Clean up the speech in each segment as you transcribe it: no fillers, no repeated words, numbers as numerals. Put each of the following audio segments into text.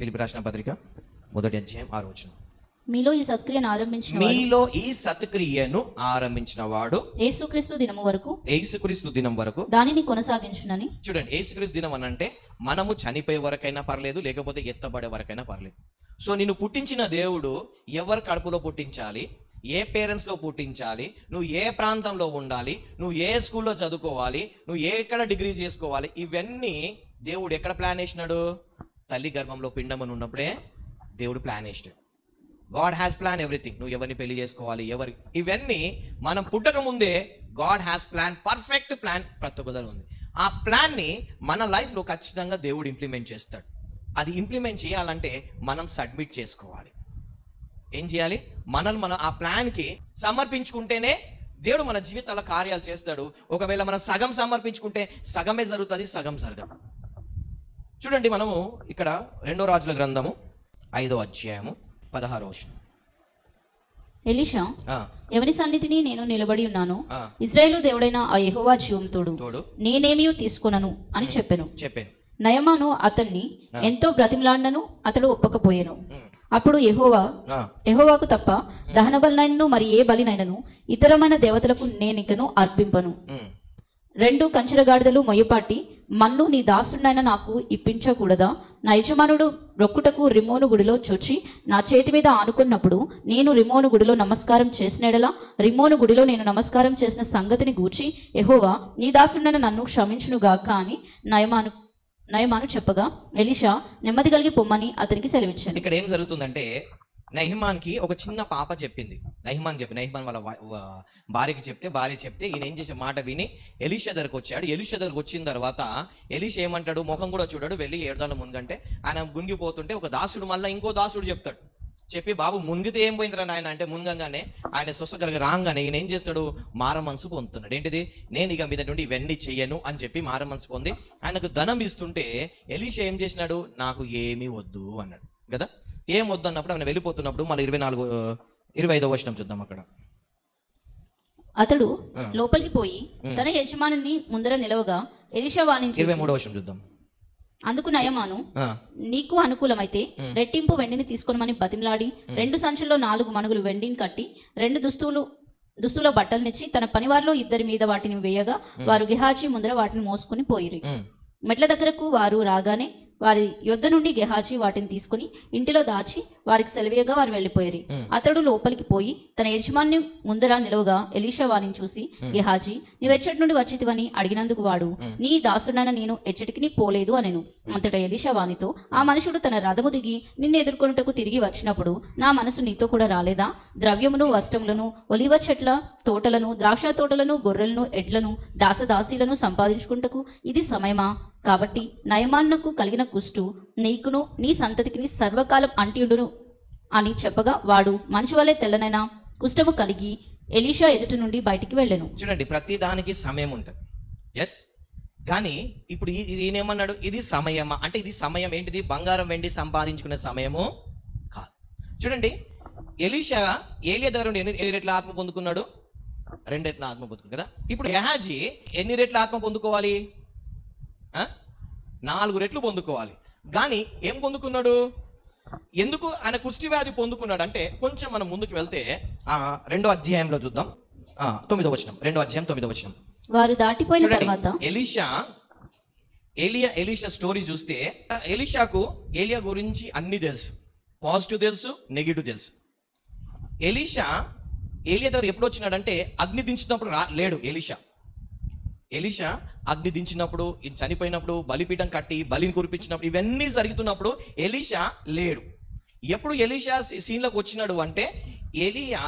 ఫిలిప్పీ రాసిన పత్రిక 1వ అధ్యాయం 6వ వచనం. మీలో ఈ సత్క్రియను ఆరంభించిన వాడు యేసుక్రీస్తు దినం వరకు దానిని కొనసాగించునని. చూడండి, యేసుక్రీస్తు దినం అని అంటే మనము చనిపోయే వరకైనా పర్లేదు, లేకపోతే ఎత్తబడే వరకైనా పర్లేదు. సో నిన్ను పుట్టించిన దేవుడు ఎవరి కడుపులో పుట్టించాలి, ఏ పేరెంట్స్ లో పుట్టించాలి, నువ్వు ఏ ప్రాంతంలో ఉండాలి, నువ్వు ఏ స్కూల్లో చదువుకోవాలి, నువ్వు ఎక్కడ డిగ్రీ చేసుకోవాలి, ఇవన్నీ దేవుడు ఎక్కడ ప్లాన్ వేసినాడు? తల్లి గర్భంలో పిండమని ఉన్నప్పుడే దేవుడు ప్లాన్ వేసినాడు. God has plan everything. నువ్వు ఎవరిని పెళ్లి చేసుకోవాలి, ఇవన్నీ మనం పుట్టక ముందే God has plan, perfect plan ప్రతి ఒక్కరు ఉంది. ఆ ప్లాన్ ని మన లైఫ్ లో ఖచ్చితంగా దేవుడు ఇంప్లిమెంట్ చేస్తాడు. అది ఇంప్లిమెంట్ చేయాలంటే మనం సబ్మిట్ చేసుకోవాలి. ఏం చేయాలి? మనం ఆ ప్లాన్ కి సమర్పించుకుంటేనే దేవుడు మన జీవితాల కార్యాలు చేస్తాడు. ఒకవేళ మనం సగం సమర్పించుకుంటే సగమే జరుగుతుంది, సగం జరగదు. చూడండి, మనము ఇక్కడ 2వ రాజుల గ్రంథము 5వ అధ్యాయము 16వ వచనం. ఎలీషా, ఎవరి సన్నిధిని నేను నిలబడి ఉన్నాను, ఇశ్రాయేలు దేవుడైన ఆ యెహోవా జీవం తోడు నేనేమీ తీసుకొనను అని చెప్పాను. నయమాను అతన్ని ఎంతో బ్రతిమలాడినను అతడు ఒప్పకపోయాను. అప్పుడు యెహోవాకు తప్ప దహన బలినైనను మరి ఏ బలినైనను ఇతరమైన దేవతలకు నేనికను అర్పింపను. 2 కంచెరగాడిదలు మొయ్యపాటి మన్ను నీ దాసుడైన నాకు ఇప్పించకూడదా? నా యజమానుడు రొక్కుటకు రిమోను గుడిలో చొచ్చి నా చేతి మీద ఆనుకున్నప్పుడు నేను రిమోను గుడిలో నమస్కారం చేసినడలా రిమోను గుడిలో నేను నమస్కారం చేసిన సంగతిని గూర్చి యెహోవా నీ దాసుడైన నన్ను క్షమించునుగాక అని నయమాను చెప్పగా ఎలీషా నెమ్మది కలిగి పొమ్మని అతనికి సెలవిచ్చాను. ఇక్కడ ఏం జరుగుతుందంటే, నయమాన్కి ఒక చిన్న పాప చెప్పింది. నయమాన్ వాళ్ళ భార్యకి చెప్తే ఈయన ఏం చేసే మాట విని ఎలీషా దగ్గరకు వచ్చాడు. ఎలీషా దగ్గరకు వచ్చిన తర్వాత ఎలీషా ఏమంటాడు? ముఖం కూడా చూడాడు. వెళ్ళి ఏడాది ముందంటే ఆయన గుంగిపోతుంటే ఒక దాసుడు మళ్ళీ ఇంకో దాసుడు చెప్తాడు. చెప్పి, బాబు మునిగితే ఏం పోయిందిరా నాయన అంటే, మునగంగానే ఆయన స్వస్థ రాగానే ఈయన ఏం చేస్తాడు? మార మనసు పొందుతున్నాడు. ఏంటిది? నేను ఇక మీద నుండి ఇవన్నీ చెయ్యను అని చెప్పి మార మనసు పొంది ఆయనకు ధనం ఇస్తుంటే ఎలీషా ఏం చేసినాడు? నాకు ఏమీ వద్దు అన్నాడు కదా. ఏం వద్దు అన్నప్పుడు ఆయన వెళ్ళిపోతున్నప్పుడు మళ్ళీ 25వ వచనం చూద్దాం. అక్కడ అతడు లోపలికి పోయి తన యజమానుని ముందర నిలవగా ఎలీషా వాణించి 23వ వచనం చూద్దాం. అందుకు నయమాను, నీకు అనుకూలమైతే రెట్టింపు వెండిని తీసుకొనమని బతిమలాడి 2 సంచుల్లో 4 మణుగులు వెండిని కట్టి 2 దుస్తుల బట్టలనిచ్చి తన పనివారిలో 2 మీద వాటిని వేయగా వారు గెహాజీ ముందర వాటిని మోసుకుని పోయిరి. మెట్ల దగ్గరకు వారు రాగానే వారి యొద్ద నుండి గెహాజీ వాటిని తీసుకుని ఇంటిలో దాచి వారికి సెలవేయగా వారు వెళ్ళిపోయారు. అతడు లోపలికి పోయి తన యజమాని ముందర నిలవగా ఎలీషా వారిని చూసి, గెహాజీ నీవెచ్చటి నుండి వచ్చితివని అడిగినందుకు వాడు, నీ దాసుడైన నేను ఎచ్చటికి పోలేదు అనెను. అంతటా ఎలీషా వానితో, ఆ మనుషుడు తన రథము దిగి నిన్ను ఎదుర్కొనుటకు తిరిగి వచ్చినప్పుడు నా మనసు నీతో కూడా రాలేదా? ద్రవ్యమును వస్త్రములను ఒలివ చెట్ల తోటలను ద్రాక్ష తోటలను గొర్రెలను ఎడ్లను దాసదాసీలను సంపాదించుకుంటకు ఇది సమయమా? కాబట్టి నయమాన్నకు కలిగిన కుష్టు నీకును నీ సంతతికి సర్వకాలం అంటియుండును అని చెప్పగా వాడు మంచు వలె తెల్లనైన కుష్ఠము కలిగి ఎలీషా ఎదుటి నుండి బయటికి వెళ్ళాను. చూడండి, ప్రతి దానికి సమయం ఉంటుంది. ఎస్, కానీ ఇప్పుడు ఈయనేమన్నాడు? ఇది సమయమా అంటే, ఇది సమయం ఏంటిది? బంగారం వెండి సంపాదించుకునే సమయము కాదు. చూడండి, ఎలీషా ఏలియా దగ్గర ఎన్ని రెట్ల ఆత్మ పొందుకున్నాడు? 2 రెట్ల ఆత్మ పొందుకున్నాడు కదా. ఇప్పుడు గెహాజీ ఎన్ని రెట్ల ఆత్మ పొందుకోవాలి? 4 రెట్లు పొందుకోవాలి. కానీ ఏం పొందుకున్నాడు? ఎందుకు ఆయన కుష్టి వ్యాధి పొందుకున్నాడు అంటే, కొంచెం మనం ముందుకు వెళ్తే 2వ అధ్యాయంలో చూద్దాం. 9వ వచనం, 2వ అధ్యాయం 9వ వచనం. వారు దాటిపోయిన తర్వాత ఎలీషా స్టోరీ చూస్తే ఎలీషాకు ఏలియా గురించి అన్ని తెలుసు. పాజిటివ్ తెలుసు, నెగిటివ్ తెలుసు. ఏలియా దగ్గర ఎప్పుడు వచ్చినాడంటే, అగ్ని దించినప్పుడు లేడు. ఎలీషా అగ్ని దించినప్పుడు, చనిపోయినప్పుడు, బలిపీఠం కట్టి బలిని కురిపించినప్పుడు, ఇవన్నీ జరుగుతున్నప్పుడు ఎలీషా లేడు. ఎప్పుడు ఎలీషా సీన్లోకి వచ్చినాడు అంటే, ఏలియా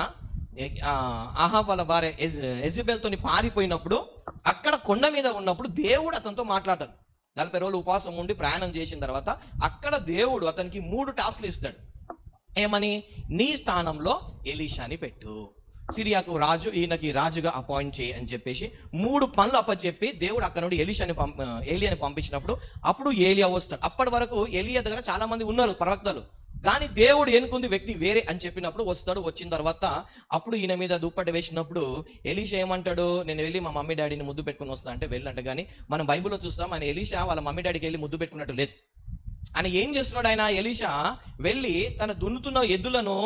ఆహాబ్ వాళ్ళ భార్య యెజబెల్తో పారిపోయినప్పుడు, అక్కడ కొండ మీద ఉన్నప్పుడు దేవుడు అతనితో మాట్లాడతాడు. 40 రోజులు ఉపవాసం ఉండి ప్రయాణం చేసిన తర్వాత అక్కడ దేవుడు అతనికి 3 టాస్క్లు ఇస్తాడు. ఏమని? నీ స్థానంలో ఎలీషాని పెట్టు, సిరియాకు రాజు, ఈయనకి రాజుగా అపాయింట్ చేయి అని చెప్పేసి 3 పనులు అప్పచెప్పి దేవుడు అక్కడ నుండి ఏలియాని పంపించినప్పుడు అప్పుడు ఏలియా వస్తాడు. అప్పటి వరకు ఏలియా దగ్గర చాలా మంది ఉన్నారు ప్రవక్తలు, కానీ దేవుడు ఎన్నుకుంది వ్యక్తి వేరే అని చెప్పినప్పుడు వస్తాడు. వచ్చిన తర్వాత అప్పుడు ఈయన మీద దుప్పటి వేసినప్పుడు ఎలీషా ఏమంటాడు? నేను వెళ్ళి మా మమ్మీ డాడీని ముద్దు పెట్టుకుని వస్తా అంటే వెళ్ళంట. కానీ మనం బైబిల్లో చూస్తాం, ఆయన ఎలీషా వాళ్ళ మమ్మీ డాడీకి వెళ్ళి ముద్దు పెట్టుకున్నట్టు లేదు. ఆయన ఏం చేస్తున్నాడు? ఆయన ఎలీషా వెళ్ళి తన దున్నుతున్న ఎద్దులను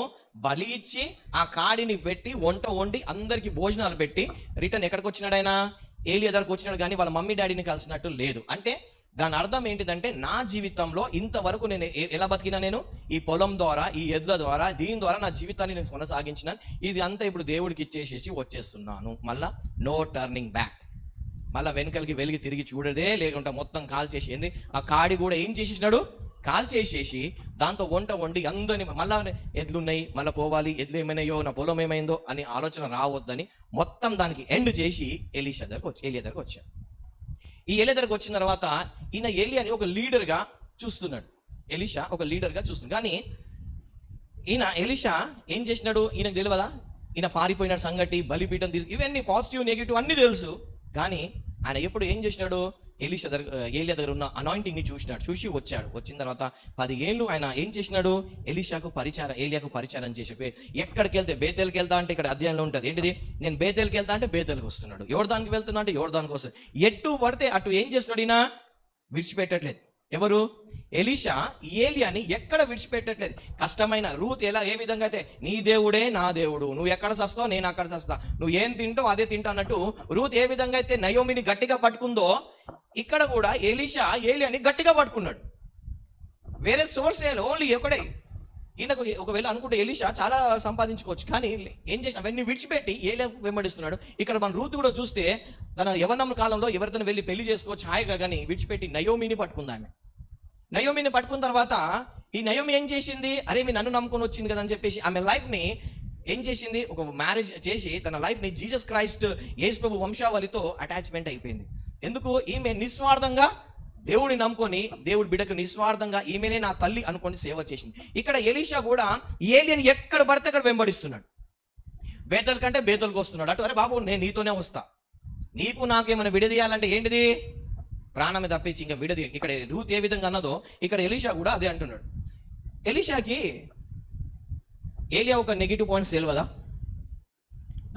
బలి ఇచ్చి ఆ కాడిని పెట్టి వంట వండి అందరికి భోజనాలు పెట్టి రిటర్న్ ఎక్కడికి వచ్చినాడు? ఆయన ఏలియా దగ్గరకు వచ్చినాడు, కానీ వాళ్ళ మమ్మీ డాడీని కలిసినట్టు లేదు. అంటే దాని అర్థం ఏంటిదంటే, నా జీవితంలో ఇంతవరకు నేను ఎలా బతికినా, నేను ఈ పొలం ద్వారా, ఈ ఎద్దుల ద్వారా, దీని ద్వారా నా జీవితాన్ని నేను కొనసాగించినాను. ఇది అంతా ఇప్పుడు దేవుడికి ఇచ్చేసేసి వచ్చేస్తున్నాను. మళ్ళా నో టర్నింగ్ బ్యాక్. మళ్ళీ వెనుకలికి వెలిగి తిరిగి చూడదే, లేకుంటే మొత్తం కాల్ చేసేది. ఆ కాడి కూడా ఏం చేసేసినాడు? కాల్ చేసేసి దాంతో వంట వండి అందరిని, మళ్ళా ఎడ్లు ఉన్నాయి, మళ్ళీ పోవాలి, ఎడ్లు ఏమైనాయో, నా పొలం ఏమైందో అని ఆలోచన రావద్దని మొత్తం దానికి ఎండ్ చేసి ఏలియా దగ్గరకు వచ్చాడు. ఈ ఏలియా దగ్గరకు వచ్చిన తర్వాత ఈయన ఏలియాని ఒక లీడర్గా చూస్తున్నాడు. ఎలీషా ఒక లీడర్గా చూస్తున్నాడు. కానీ ఎలీషా ఏం చేసినాడు? ఈయనకు తెలియదా? ఈయన పారిపోయిన సంగతి, బలిపీఠం ఇవన్నీ పాజిటివ్ నెగిటివ్ అన్నీ తెలుసు. కానీ ఆయన ఎప్పుడు ఏం చేసినాడు? ఏలియా దగ్గర ఉన్న అనాయింటింగ్ ని చూసినాడు. చూసి వచ్చాడు. వచ్చిన తర్వాత 10 ఏళ్ళు ఆయన ఏం చేసినాడు? ఏలియాకు పరిచారం చేసి, ఎక్కడికి వెళ్తే, బేతేల్కి వెళ్తా అంటే ఇక్కడ అధ్యాయంలో ఉంటుంది ఏంటిది? నేను బేతేల్కి వెళ్తా అంటే బేతేల్కి వస్తున్నాడు, యోర్దానికి వెళ్తున్నా అంటే యోర్దానికి వస్తాడు. ఎటు పడితే అటు ఏం చేస్తున్నాడు? ఈయన విడిచిపెట్టట్లేదు. ఎవరు? ఎలీషా ఏలియాని ఎక్కడ విడిచిపెట్టట్లేదు. కష్టమైన రూత్ ఏ విధంగా అయితే, నీ దేవుడే నా దేవుడు, నువ్వు ఎక్కడ చస్తావు నేను అక్కడ చస్తా, నువ్వు ఏం తింటావు అదే తింటా అన్నట్టు రూత్ ఏ విధంగా అయితే నయోమిని గట్టిగా పట్టుకుందో, ఇక్కడ కూడా ఎలీషా ఏలియాని గట్టిగా పట్టుకున్నాడు. వేరే సోర్స్ ఓన్లీ ఒకడే. ఈయనకు ఒకవేళ అనుకుంటే ఎలీషా చాలా సంపాదించుకోవచ్చు, కానీ ఏం చేసిన అవన్నీ విడిచిపెట్టి ఏలియా వెంబడిస్తున్నాడు. ఇక్కడ మన రూత్ కూడా చూస్తే తన యవ్వనం కాలంలో ఎవరితో వెళ్ళి పెళ్లి చేసుకోవచ్చు హాయిగా, కానీ విడిచిపెట్టి నయోమిని పట్టుకుంది. నయోమిని పట్టుకున్న తర్వాత ఈ నయోమి ఏం చేసింది? అరే మీ నన్ను నమ్ముకొని వచ్చింది కదా అని చెప్పేసి ఆమె లైఫ్ని ఏం చేసింది? ఒక మ్యారేజ్ చేసి తన లైఫ్ని జీసస్ క్రైస్ట్ యేసు ప్రభు వంశావళితో అటాచ్మెంట్ అయిపోయింది. ఎందుకు? ఈమె నిస్వార్థంగా దేవుడిని నమ్ముకొని, దేవుడి బిడ్డకు నిస్వార్థంగా ఈమెనే నా తల్లి అనుకొని సేవ చేసింది. ఇక్కడ ఎలీషా కూడా ఏలియాని ఎక్కడ పడితే అక్కడ వెంబడిస్తున్నాడు. బేతల్ కంటే బేతల్కి వస్తున్నాడు. అటు అరే బాబు నేను నీతోనే వస్తా, నీకు నాకేమైనా విడదీయాలంటే ఏంటిది? ప్రాణమే తప్పించి ఇంకా విడది. ఇక్కడ రూత్ ఏ విధంగా అన్నదో ఇక్కడ ఎలీషా కూడా అదే అంటున్నాడు. ఎలీషాకి ఏలియా ఒక నెగిటివ్ పాయింట్స్ తెలియదా?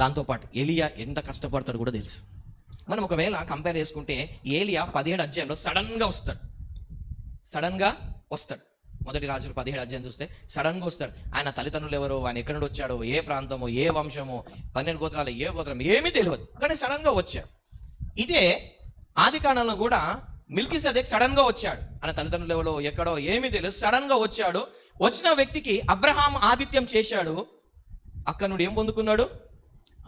దాంతోపాటు ఏలియా ఎంత కష్టపడతాడు కూడా తెలుసు. మనం ఒకవేళ కంపేర్ చేసుకుంటే ఏలియా 17 అధ్యాయంలో సడన్గా వస్తాడు. మొదటి రాజులు 17 అధ్యాయం చూస్తే సడన్గా వస్తాడు. ఆయన తల్లిదండ్రులు ఎవరో, ఆయన ఎక్కడి నుండి వచ్చాడో, ఏ ప్రాంతమో, ఏ వంశమో, 12 గోత్రాలు ఏ గోత్రం ఏమీ తెలియదు, కానీ సడన్గా వచ్చాడు. ఇదే ఆది కాండంలో కూడా మిల్కీసెదెక్ సడన్ గా వచ్చాడు. ఆయన తల్లిదండ్రులు ఎవరో, ఎక్కడో ఏమీ తెలియదు, సడన్ గా వచ్చాడు. వచ్చిన వ్యక్తికి అబ్రహాం ఆతిథ్యం చేశాడు. అక్కడ నుండి ఏం పొందుకున్నాడు?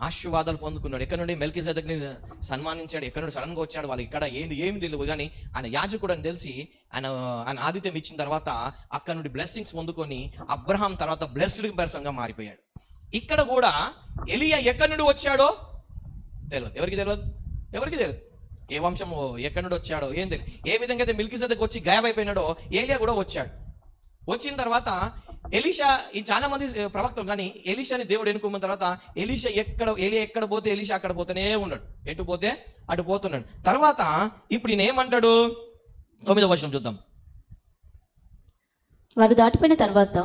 ఆశీర్వాదాలు పొందుకున్నాడు. ఎక్కడ నుండి మెల్కీసెదెక్ని సన్మానించాడు. ఎక్కడ నుండి సడన్గా వచ్చాడు. వాళ్ళు ఇక్కడ ఏమి తెలియదు, కానీ ఆయన యాజకుడు అని తెలిసి ఆయన ఆతిథ్యం ఇచ్చిన తర్వాత అక్కడ నుండి బ్లెస్సింగ్స్ పొందుకొని అబ్రహాం తర్వాత బ్లెస్డ్ పర్సన్ గా మారిపోయాడు. ఇక్కడ కూడా ఎలియా ఎక్కడి నుండి వచ్చాడో తెలియదు. ఎవరికి తెలియదు. ఏ వంశము, ఎక్కడి నుండి వచ్చాడో ఏం తెలియదు. ఏ విధంగా అయితే మిల్కీసెదెక్ వచ్చి గాయమైపోయినాడో ఏలియా కూడా వచ్చాడు. వచ్చిన తర్వాత ఎలీషా, ఈ చాలా మంది ప్రవక్తలు, కానీ ఎలీషాని దేవుడు ఎన్నుకున్న తర్వాత ఏలియా ఎక్కడ పోతే ఎలీషా అక్కడ పోతూనే ఉన్నాడు. ఎటు పోతే అటు పోతున్నాడు. తర్వాత ఇప్పుడు ఈయన ఏమంటాడు? 9వ వచనం చూద్దాం. వారు దాటిపోయిన తర్వాత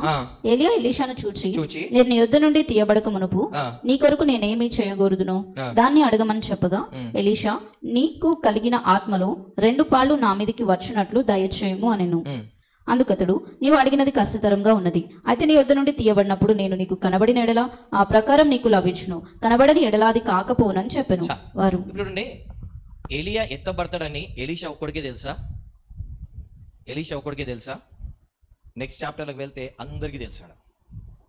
ఏలియా ఎలీషాను చూచి, నేను నీ యొద్ద నుండి తీయబడక మునుపు నీ కొరకు నేనేమి చేయకూడదును దాన్ని అడగమని చెప్పగా, ఎలీషా, నీకు కలిగిన ఆత్మలో 2 పాళ్ళు నా మీదికి వచ్చినట్లు దయచేయము అనెను. అందుకతడు, నీవు అడిగినది కష్టతరంగా ఉన్నది. అయితే నీ యొద్ద నుండి తీయబడినప్పుడు నేను నీకు కనబడిన ఎడల ఆ ప్రకారం నీకు లభించును, కనబడని ఎడల అది కాకపోనని చెప్పాను. వారు ఏలియా ఎత్తబడతాడని ఎలీషా ఒక్కడికే తెలుసా? నెక్స్ట్ చాప్టర్లోకి వెళ్తే అందరికీ తెలుసాడు.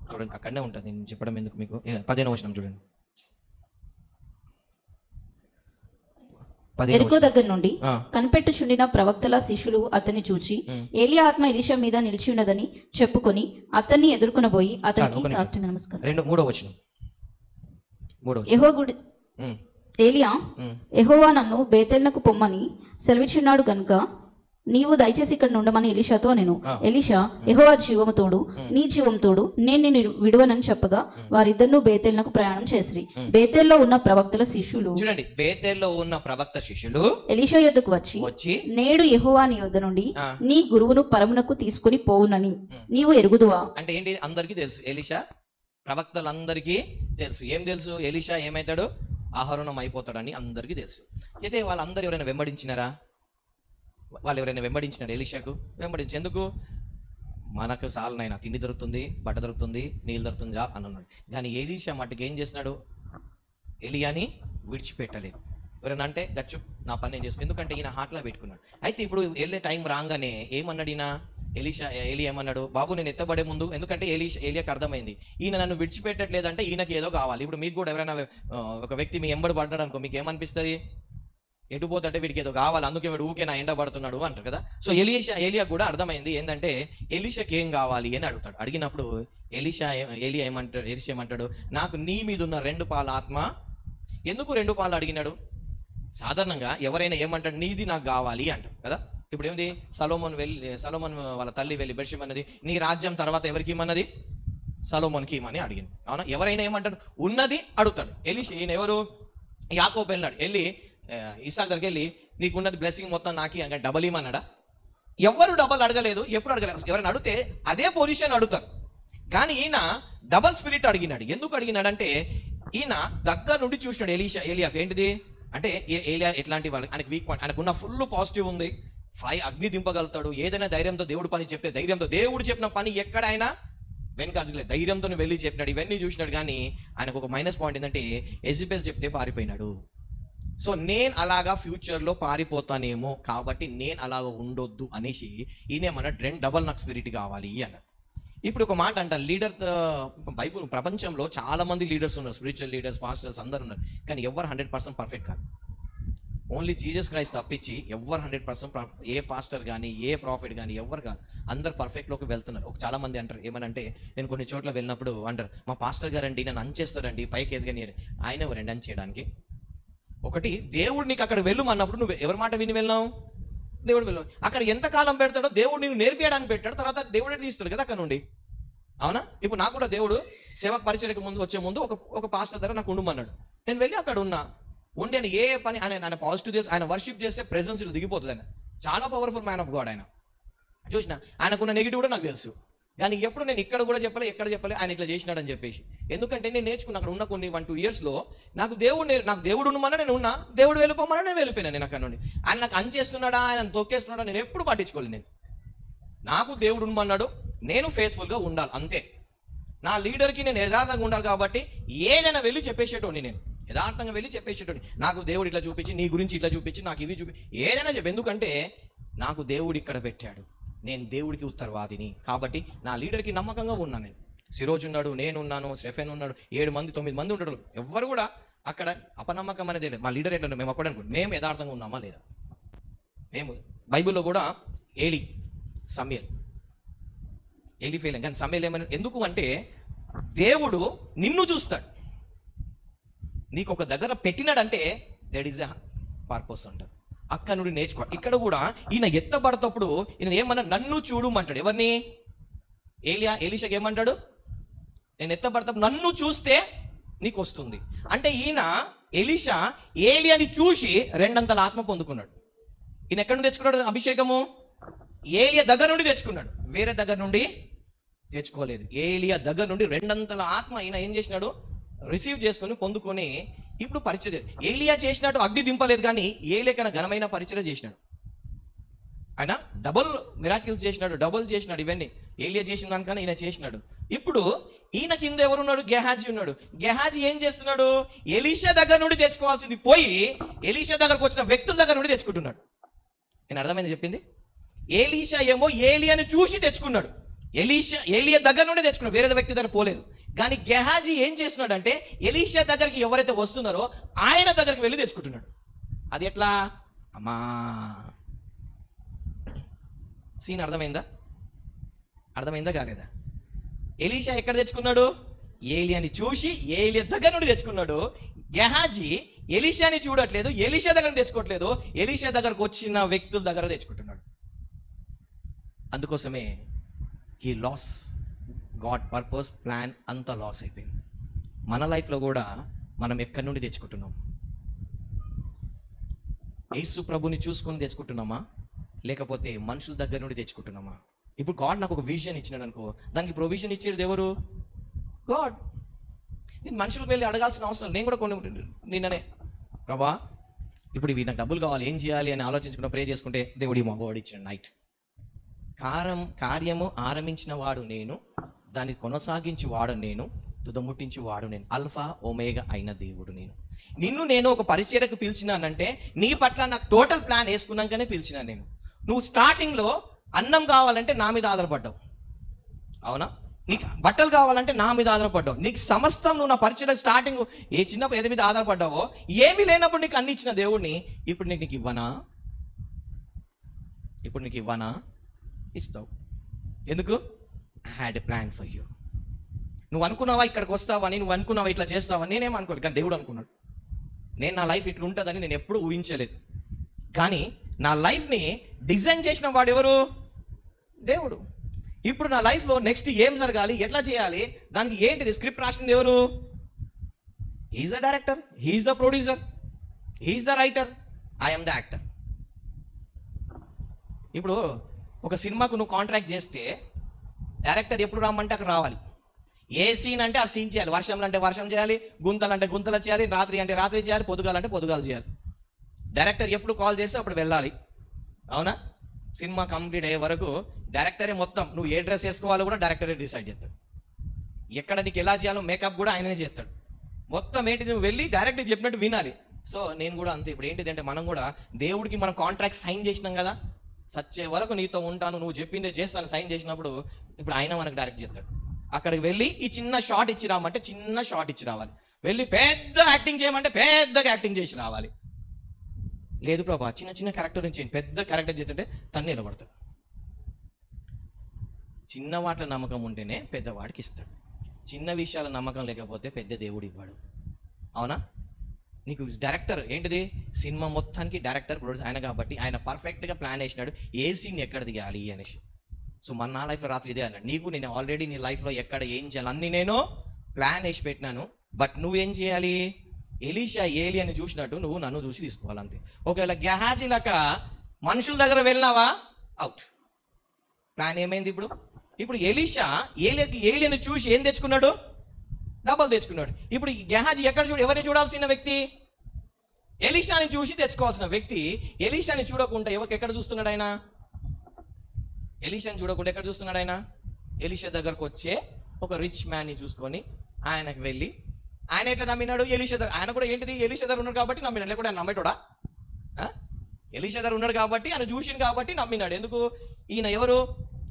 చూడండి, అక్కడనే ఉంటుంది. నేను చెప్పడం ఎందుకు మీకు. 15వ వచనం చూడండి. ఎరుకో దగ్గర నుండి కనిపెట్టుచుండిన ప్రవక్తల శిష్యులు అతన్ని చూచి, ఏలియా ఆత్మ ఎలీషా మీద నిలిచి ఉన్నదని చెప్పుకొని అతన్ని ఎదుర్కొనబోయి అతనికి సాష్టాంగ నమస్కారం. 3వ వచనం. ఏలియా, యెహోవా నన్ను బేతేలునకు పొమ్మని సెలవిచున్నాడు గనుక నీవు దయచేసి ఇక్కడ ఉండమని ఎలీషాతో నేను. ఎలీషా, యెహోవా జీవము తోడు, నీ జీవం తోడు, నేను నిన్ను విడువనని చెప్పగా వారిద్దరూ బేతేలునకు ప్రయాణం చేసిరి. బేతేల్లో ఉన్న ప్రవక్తల శిష్యులు, చూడండి, బేతేల్లో ఉన్న ప్రవక్త శిష్యులు ఎలీషా యొద్దకు వచ్చి నేడు యెహోవా నీ యొద్ద నుండి నీ గురువును పరమునకు తీసుకుని పోవునని నీవు ఎరుగుదువా? అంటే ఏంటి? అందరికీ తెలుసు. ఎలీషా ప్రవక్తలందరికీ తెలుసు. ఏం తెలుసు? ఎలీషా ఏమైతాడు? ఆహరణం అయిపోతాడని అందరికీ తెలుసు. అయితే వాళ్ళందరూ ఎవరైనా వెంబడించినారా? వాళ్ళు ఎవరైనా వెంబడించినాడు ఎలీషాకు? ఎందుకు? మనకు సాలనైనా తిండి దొరుకుతుంది, బట్ట దొరుకుతుంది, నీళ్ళు దొరుకుతుంది అని అన్నాడు. కానీ ఎలీషా మట్టుకు ఏం చేసినాడు? ఎలియాని విడిచిపెట్టలేదు. ఎవరైనా అంటే గచ్చు నా పని నేను చేసుకుని, ఎందుకంటే ఈయన హార్ట్లో పెట్టుకున్నాడు. అయితే ఇప్పుడు వెళ్ళే టైం రాగానే ఏమన్నాడు ఈయన? ఎలి ఏమన్నాడు? బాబు నేను ఎత్తబడే ముందు, ఎందుకంటే ఎలియాకి అర్థమైంది ఈయన నన్ను విడిచిపెట్టట్లేదంటే ఈయనకి ఏదో కావాలి. ఇప్పుడు మీకు కూడా ఎవరైనా ఒక వ్యక్తి మీ ఎంబడి పడ్డాడు అనుకో, మీకు ఏమనిపిస్తుంది? ఎటు పోతుంటే వీడికి ఏదో కావాలి, అందుకే వీడు ఊకే నా ఎండ పడుతున్నాడు అంటారు కదా. సో ఎలియా కూడా అర్థమైంది ఏంటంటే ఎలీషాకి ఏం కావాలి అని అడుగుతాడు. అడిగినప్పుడు ఎలీషా ఏమంటాడు? నాకు నీ మీద ఉన్న 2 పాల ఆత్మ. ఎందుకు 2 పాలు అడిగినాడు? సాధారణంగా ఎవరైనా ఏమంటాడు? నీది నాకు కావాలి అంటారు కదా. ఇప్పుడు ఏంది? సలోమోన్ వాళ్ళ తల్లి వెళ్ళి బెర్షెబన్నది, నీ రాజ్యం తర్వాత ఎవరికి ఇమ్మన్నది? సలోమోన్కి ఇమ్మని అడిగింది. అవునా? ఎవరైనా ఏమంటాడు? ఉన్నది అడుగుతాడు. ఈయన ఎవరు? యాకోబు వెళ్ళాడు. వెళ్ళి ఇస్సాకు దగ్గరికి వెళ్ళి నీకున్నది బ్లెస్సింగ్ మొత్తం నాకి అంటే డబల్ ఇమ్మన్నాడా? ఎవరు డబల్ అడగలేదు, ఎప్పుడు అడగలేదు. ఎవరైనా అడిగితే అదే పొజిషన్ అడుగుతారు. కానీ ఈయన డబల్ స్పిరిట్ అడిగినాడు. ఎందుకు అడిగినాడంటే ఈయన దగ్గర నుండి చూసినాడు ఏలియాకు. ఏంటిది అంటే ఏలియా ఎట్లాంటి వాళ్ళు, ఆయనకు వీక్ పాయింట్, ఆయనకున్న ఫుల్ పాజిటివ్ ఉంది, అగ్ని దింపగలుగుతాడు, ఏదైనా ధైర్యంతో దేవుడు పని చెప్తే ధైర్యంతో, దేవుడు చెప్పిన పని ఎక్కడైనా వెనకాజలేదు, ధైర్యంతో వెళ్ళి చెప్పినాడు. ఇవన్నీ చూసినాడు. కానీ ఆయనకు ఒక మైనస్ పాయింట్ ఏంటంటే ఎజబెల్ చెప్తే పారిపోయినాడు. సో నేను అలాగా ఫ్యూచర్లో పారిపోతానేమో కాబట్టి నేను అలాగా ఉండొద్దు అనేసి ఈయనేమన్నా డబల్ నాకు స్పిరిట్ కావాలి అన్నాడు. ఇప్పుడు ఒక మాట అంట, లీడర్ బైబుల్ ప్రపంచంలో చాలా మంది లీడర్స్ ఉన్నారు, స్పిరిచువల్ లీడర్స్, పాస్టర్స్ అందరు ఉన్నారు. కానీ ఎవరు 100% పర్ఫెక్ట్ కాదు. ఓన్లీ జీసస్ క్రైస్ట్ తప్పించి ఎవరు 100% ఏ పాస్టర్ కానీ ఏ ప్రాఫిట్ కానీ ఎవరు కాదు. అందరు పర్ఫెక్ట్లోకి వెళ్తున్నారు. చాలా మంది అంటారు ఏమనంటే, నేను కొన్ని చోట్ల వెళ్ళినప్పుడు అంటారు, మా పాస్టర్ గారండి నన్ను అంచేస్తారండి, పైకి ఎదగని. ఆయన ఎవరండి అని చేయడానికి? ఒకటి, దేవుడు నీకు అక్కడ వెళ్ళమన్నప్పుడు నువ్వు ఎవరి మాట విని వెళ్ళావు? దేవుడు వెళ్ళావు. అక్కడ ఎంతకాలం పెడతాడో దేవుడు నీకు నేర్పించడానికి పెట్టాడు, తర్వాత దేవుడే తీస్తాడు కదా అక్కడ నుండి. అవునా? ఇప్పుడు నాకు కూడా దేవుడు సేవకు పరిచయకు ముందు వచ్చే ముందు ఒక పాస్టర్ దగ్గర నాకు ఉండమన్నాడు. నేను వెళ్ళి అక్కడ ఉన్నా. ఉండి ఆయన ఏ పని ఆయన పాజిటివ్ చేసి ఆయన వర్షిప్ చేస్తే ప్రెజెన్స్ దిగిపోతుంది. ఆయన చాలా పవర్ఫుల్ మ్యాన్ ఆఫ్ గాడ్. ఆయన చూసిన ఆయనకున్న నెగిటివ్ కూడా నాకు తెలుసు. కానీ ఎప్పుడు నేను ఇక్కడ కూడా ఎక్కడ చెప్పలే ఆయన ఇట్లా చేసినాడని చెప్పేసి. ఎందుకంటే నేను నేర్చుకున్నా అక్కడ ఉన్న కొన్ని 1-2 yearsలో నాకు దేవుడు ఉండమన్నా నేను ఉన్నా, దేవుడు వెళ్ళిపోమన్నా నేను వెళ్ళిపోయినా. నేను అక్కడ నుండి ఆయన నాకు అంచేస్తున్నాడా, ఆయన తొక్కేస్తున్నాడా నేను ఎప్పుడు పట్టించుకోలేదు. నాకు దేవుడు ఉండమన్నాడు, నేను ఫెయిత్ఫుల్గా ఉండాలి అంతే. నా లీడర్కి నేను యథార్థంగా ఉండాలి కాబట్టి ఏదైనా వెళ్ళి చెప్పేసేటోని, నేను యథార్థంగా వెళ్ళి చెప్పేసేటోని. నాకు దేవుడు ఇట్లా చూపించి, నీ గురించి ఇట్లా చూపించి, నాకు ఇవి ఏదైనా చెప్పి. ఎందుకంటే నాకు దేవుడు ఇక్కడ పెట్టాడు, నేను దేవుడికి ఉత్తరవాదిని కాబట్టి నా లీడర్కి నమ్మకంగా ఉన్నాను. నేను సిరోజ్ ఉన్నాడు, నేనున్నాను, స్టెఫెన్ ఉన్నాడు, 7 మంది 9 మంది ఉండడు. ఎవ్వరు కూడా అక్కడ అపనమ్మకం అనేది లేదు. మా లీడర్ ఏంటంటే మేము అక్కడ అనుకుంటాం మేము యథార్థంగా ఉన్నామా లేదా. మేము బైబిల్లో కూడా సమయల్ ఫెయిల్, కానీ సమయల్ ఏమైనా ఎందుకు అంటే దేవుడు నిన్ను చూస్తాడు, నీకు ఒక దగ్గర పెట్టినాడంటే దట్ ఈస్ ఎ పర్పస్ అంటారు. అక్కడ నుండి నేర్చుకో. ఇక్కడ కూడా ఈయన ఎత్తబడతప్పుడు ఈయన ఏమన్నా నన్ను చూడమంటాడు. ఎవరిని? ఎలీషాకి ఏమంటాడు? నేను ఎత్తబడతప్పుడు నన్ను చూస్తే నీకు వస్తుంది అంటే ఈయన ఎలీషా ఏలియాని చూసి 2 ఆత్మ పొందుకున్నాడు. ఈయన ఎక్కడి నుండి తెచ్చుకున్నాడు అభిషేకము? ఏలియా దగ్గర నుండి తెచ్చుకున్నాడు, వేరే దగ్గర నుండి తెచ్చుకోలేదు. ఏలియా దగ్గర నుండి 2 ఆత్మ ఈయన ఏం చేసినాడు? రిసీవ్ చేసుకొని పొందుకొని ఇప్పుడు పరిచయం. ఏలియా చేసినట్టు అగ్ని దింపలేదు, కానీ ఏలియా కన్నా ఘనమైన పరిచయం చేసినాడు. ఆయన డబుల్ మిరాకిల్స్ చేసినాడు, డబుల్ చేసినాడు. ఇవన్నీ ఏలియా చేసిన దానికన్నా ఈయన చేసినాడు. ఇప్పుడు ఈయన కింద ఎవరున్నాడు? గెహాజీ ఉన్నాడు. గెహాజీ ఏం చేస్తున్నాడు? ఎలీషా దగ్గర నుండి తెచ్చుకోవాల్సింది పోయి ఎలీషా దగ్గరకు వచ్చిన వ్యక్తుల దగ్గర నుండి తెచ్చుకుంటున్నాడు. నేను అర్థమైంది చెప్పింది? ఎలీషా ఏమో ఏలియాని చూసి తెచ్చుకున్నాడు, ఏలియా దగ్గర నుండి తెచ్చుకున్నాడు, వేరే వ్యక్తి దగ్గర పోలేదు. కానీ గెహాజీ ఏం చేస్తున్నాడంటే ఎలీషా దగ్గరికి ఎవరైతే వస్తున్నారో ఆయన దగ్గరికి వెళ్ళి తెచ్చుకుంటున్నాడు. అది ఎట్లా అమ్మా? సీన్ అర్థమైందా కాలేదా? ఎలీషా ఎక్కడ తెచ్చుకున్నాడు? ఏలియాని చూసి ఏలియా దగ్గర నుండి తెచ్చుకున్నాడు. గెహాజీ ఎలీషాని చూడట్లేదు, ఎలీషా దగ్గర తెచ్చుకోవట్లేదు, ఎలీషా దగ్గరకు వచ్చిన వ్యక్తుల దగ్గర తెచ్చుకుంటున్నాడు. అందుకోసమే he lost god purpose plan అంతా లాస్ అయిపోయింది. మన లైఫ్లో కూడా మనం ఎక్కడి నుండి తెచ్చుకుంటున్నాం? యేసు ప్రభుని చూసుకొని తెచ్చుకుంటున్నామా, లేకపోతే మనుషుల దగ్గర నుండి తెచ్చుకుంటున్నామా? ఇప్పుడు గాడ్ నాకు ఒక విజన్ ఇచ్చినాడు అనుకో, దానికి ప్రొవిజన్ ఇచ్చేది ఎవరు? గాడ్. నేను మనుషులకు వెళ్ళి అడగాల్సిన అవసరం. నేను కూడా కొన్ని నిన్ననే, ప్రభా ఇప్పుడు ఇవి నాకు డబ్బులు కావాలి, ఏం చేయాలి అని ఆలోచించుకున్న ప్రే చేసుకుంటే దేవుడు ఈ మగవాడు ఇచ్చిన నైట్. కార్యము ఆరంభించిన వాడు నేను, దాన్ని కొనసాగించి వాడు నేను, తుదముట్టించి వాడు నేను, అల్ఫా ఒమేగా అయిన దేవుడు నేను. నిన్ను నేను ఒక పరిచర్యకు పిలిచినానంటే నీ పట్ల నాకు టోటల్ ప్లాన్ వేసుకున్నాకనే పిలిచినా నేను. నువ్వు స్టార్టింగ్లో అన్నం కావాలంటే నా మీద ఆధారపడ్డావు, అవునా? నీకు బట్టలు కావాలంటే నా మీద ఆధారపడ్డావు. నీకు సమస్తం నువ్వు నా పరిచయం స్టార్టింగ్ ఏ చిన్న ఏది మీద ఆధారపడ్డావో, ఏమీ లేనప్పుడు నీకు అన్ని ఇచ్చిన దేవుడిని ఇప్పుడు నీకు ఇవ్వనా? ఇప్పుడు నీకు ఇవ్వనా? ఇస్తావు. ఎందుకు? I had a plan for you. నువ్వు అనుకున్నావా ఇక్కడికి వస్తావని, నువ్వు అనుకున్నావా ఇట్లా చేస్తావని? నేనేం అనుకోలేదు, కానీ దేవుడు అనుకున్నాడు. నేను నా లైఫ్ ఇట్లా ఉంటుందని నేను ఎప్పుడూ ఊహించలేదు, కానీ నా లైఫ్ని డిజైన్ చేసిన వాడు ఎవరు? దేవుడు. ఇప్పుడు నా లైఫ్లో నెక్స్ట్ ఏం జరగాలి, ఎట్లా చేయాలి, దానికి ఏంటిది స్క్రిప్ట్ రాసింది ఎవరు? He's the director, he's the producer, he's the writer, I'm the actor. ఇప్పుడు ఒక సినిమాకు నువ్వు కాంట్రాక్ట్ చేస్తే డైరెక్టర్ ఎప్పుడు రమ్మంటే అక్కడ రావాలి. ఏ సీన్ అంటే ఆ సీన్ చేయాలి, వర్షంలో అంటే వర్షం చేయాలి, గుంతలు అంటే గుంతలు చేయాలి, రాత్రి అంటే రాత్రి చేయాలి, పొద్దుగాలంటే పొద్దుగాలు చేయాలి. డైరెక్టర్ ఎప్పుడు కాల్ చేస్తే అప్పుడు వెళ్ళాలి, అవునా? సినిమా కంప్లీట్ అయ్యే వరకు డైరెక్టరే మొత్తం, నువ్వు ఏ డ్రెస్ వేసుకోవాలో కూడా డైరెక్టరే డిసైడ్ చేస్తాడు. ఎక్కడ నీకు ఎలా చేయాలో మేకప్ కూడా ఆయననే చేస్తాడు. మొత్తం ఏంటి, నువ్వు వెళ్ళి డైరెక్టర్ చెప్పినట్టు వినాలి. సో నేను కూడా అంతే. ఇప్పుడు ఏంటిది అంటే మనం కూడా దేవుడికి మనం కాంట్రాక్ట్ సైన్ చేసినాం కదా, సచ్చే వరకు నీతో ఉంటాను, నువ్వు చెప్పిందే చేస్తాను సైన్ చేసినప్పుడు ఇప్పుడు ఆయన మనకు డైరెక్ట్ చేస్తాడు. అక్కడికి వెళ్ళి ఈ చిన్న షాట్ ఇచ్చి రామంటే చిన్న షాట్ ఇచ్చి రావాలి, వెళ్ళి పెద్ద యాక్టింగ్ చేయమంటే పెద్దగా యాక్టింగ్ చేసి రావాలి. లేదు ప్రభా చిన్న చిన్న క్యారెక్టర్ నుంచి పెద్ద క్యారెక్టర్ చేస్తుంటే తన్ను నిలబడతాడు. చిన్న వాటిలో నమ్మకం ఉంటేనే పెద్దవాడికి ఇస్తాడు, చిన్న విషయాల నమ్మకం లేకపోతే పెద్ద దేవుడు ఇవ్వడు, అవునా? నీకు డైరెక్టర్ ఏంటిది, సినిమా మొత్తానికి డైరెక్టర్ ప్రొడ్యూసర్ ఆయన కాబట్టి ఆయన పర్ఫెక్ట్గా ప్లాన్ వేసినాడు ఏ సీన్ ఎక్కడ దిగాలి అనేసి. సో మన నా లైఫ్లో రాత్రి ఇదే అన్నాడు, నీకు నేను ఆల్రెడీ నీ లైఫ్లో ఎక్కడ ఏం చేయాలి అన్నీ నేను ప్లాన్ వేసి పెట్టినాను, బట్ నువ్వేం చేయాలి? ఎలీషా ఏలియాని చూసినట్టు నువ్వు నన్ను చూసి తీసుకోవాలంతే. ఒకవేళ గెహాజీ లెక్క మనుషుల దగ్గర వెళ్ళినావా అవుట్. ప్లాన్ ఏమైంది? ఇప్పుడు ఎలీషా ఏలియాని చూసి ఏం తెచ్చుకున్నాడు? డబ్బులు తెచ్చుకున్నాడు. ఇప్పుడు గెహాజీ ఎక్కడ ఎవరిని చూడాల్సిన వ్యక్తి? ఎలీషాని చూసి తెచ్చుకోవాల్సిన వ్యక్తి ఎలీషాని చూడకుండా ఎక్కడ చూస్తున్నాడు ఆయన? ఎలీషాని చూడకుండా ఎక్కడ చూస్తున్నాడు ఆయన? ఎలీషా దగ్గరకు వచ్చే ఒక రిచ్ మ్యాన్ని చూసుకొని ఆయనకు వెళ్ళి, ఆయన ఎట్లా నమ్మినాడు? ఎలీషా దగ్గర. ఆయన కూడా ఏంటిది, ఎలీషా దగ్గర ఉన్నాడు కాబట్టి నమ్మినాడు, లేకపోతే ఆయన నమ్మేటోడా? ఎలీషా దగ్గర ఉన్నాడు కాబట్టి, ఆయన చూసిండు కాబట్టి నమ్మినాడు. ఎందుకు? ఈయన ఎవరు?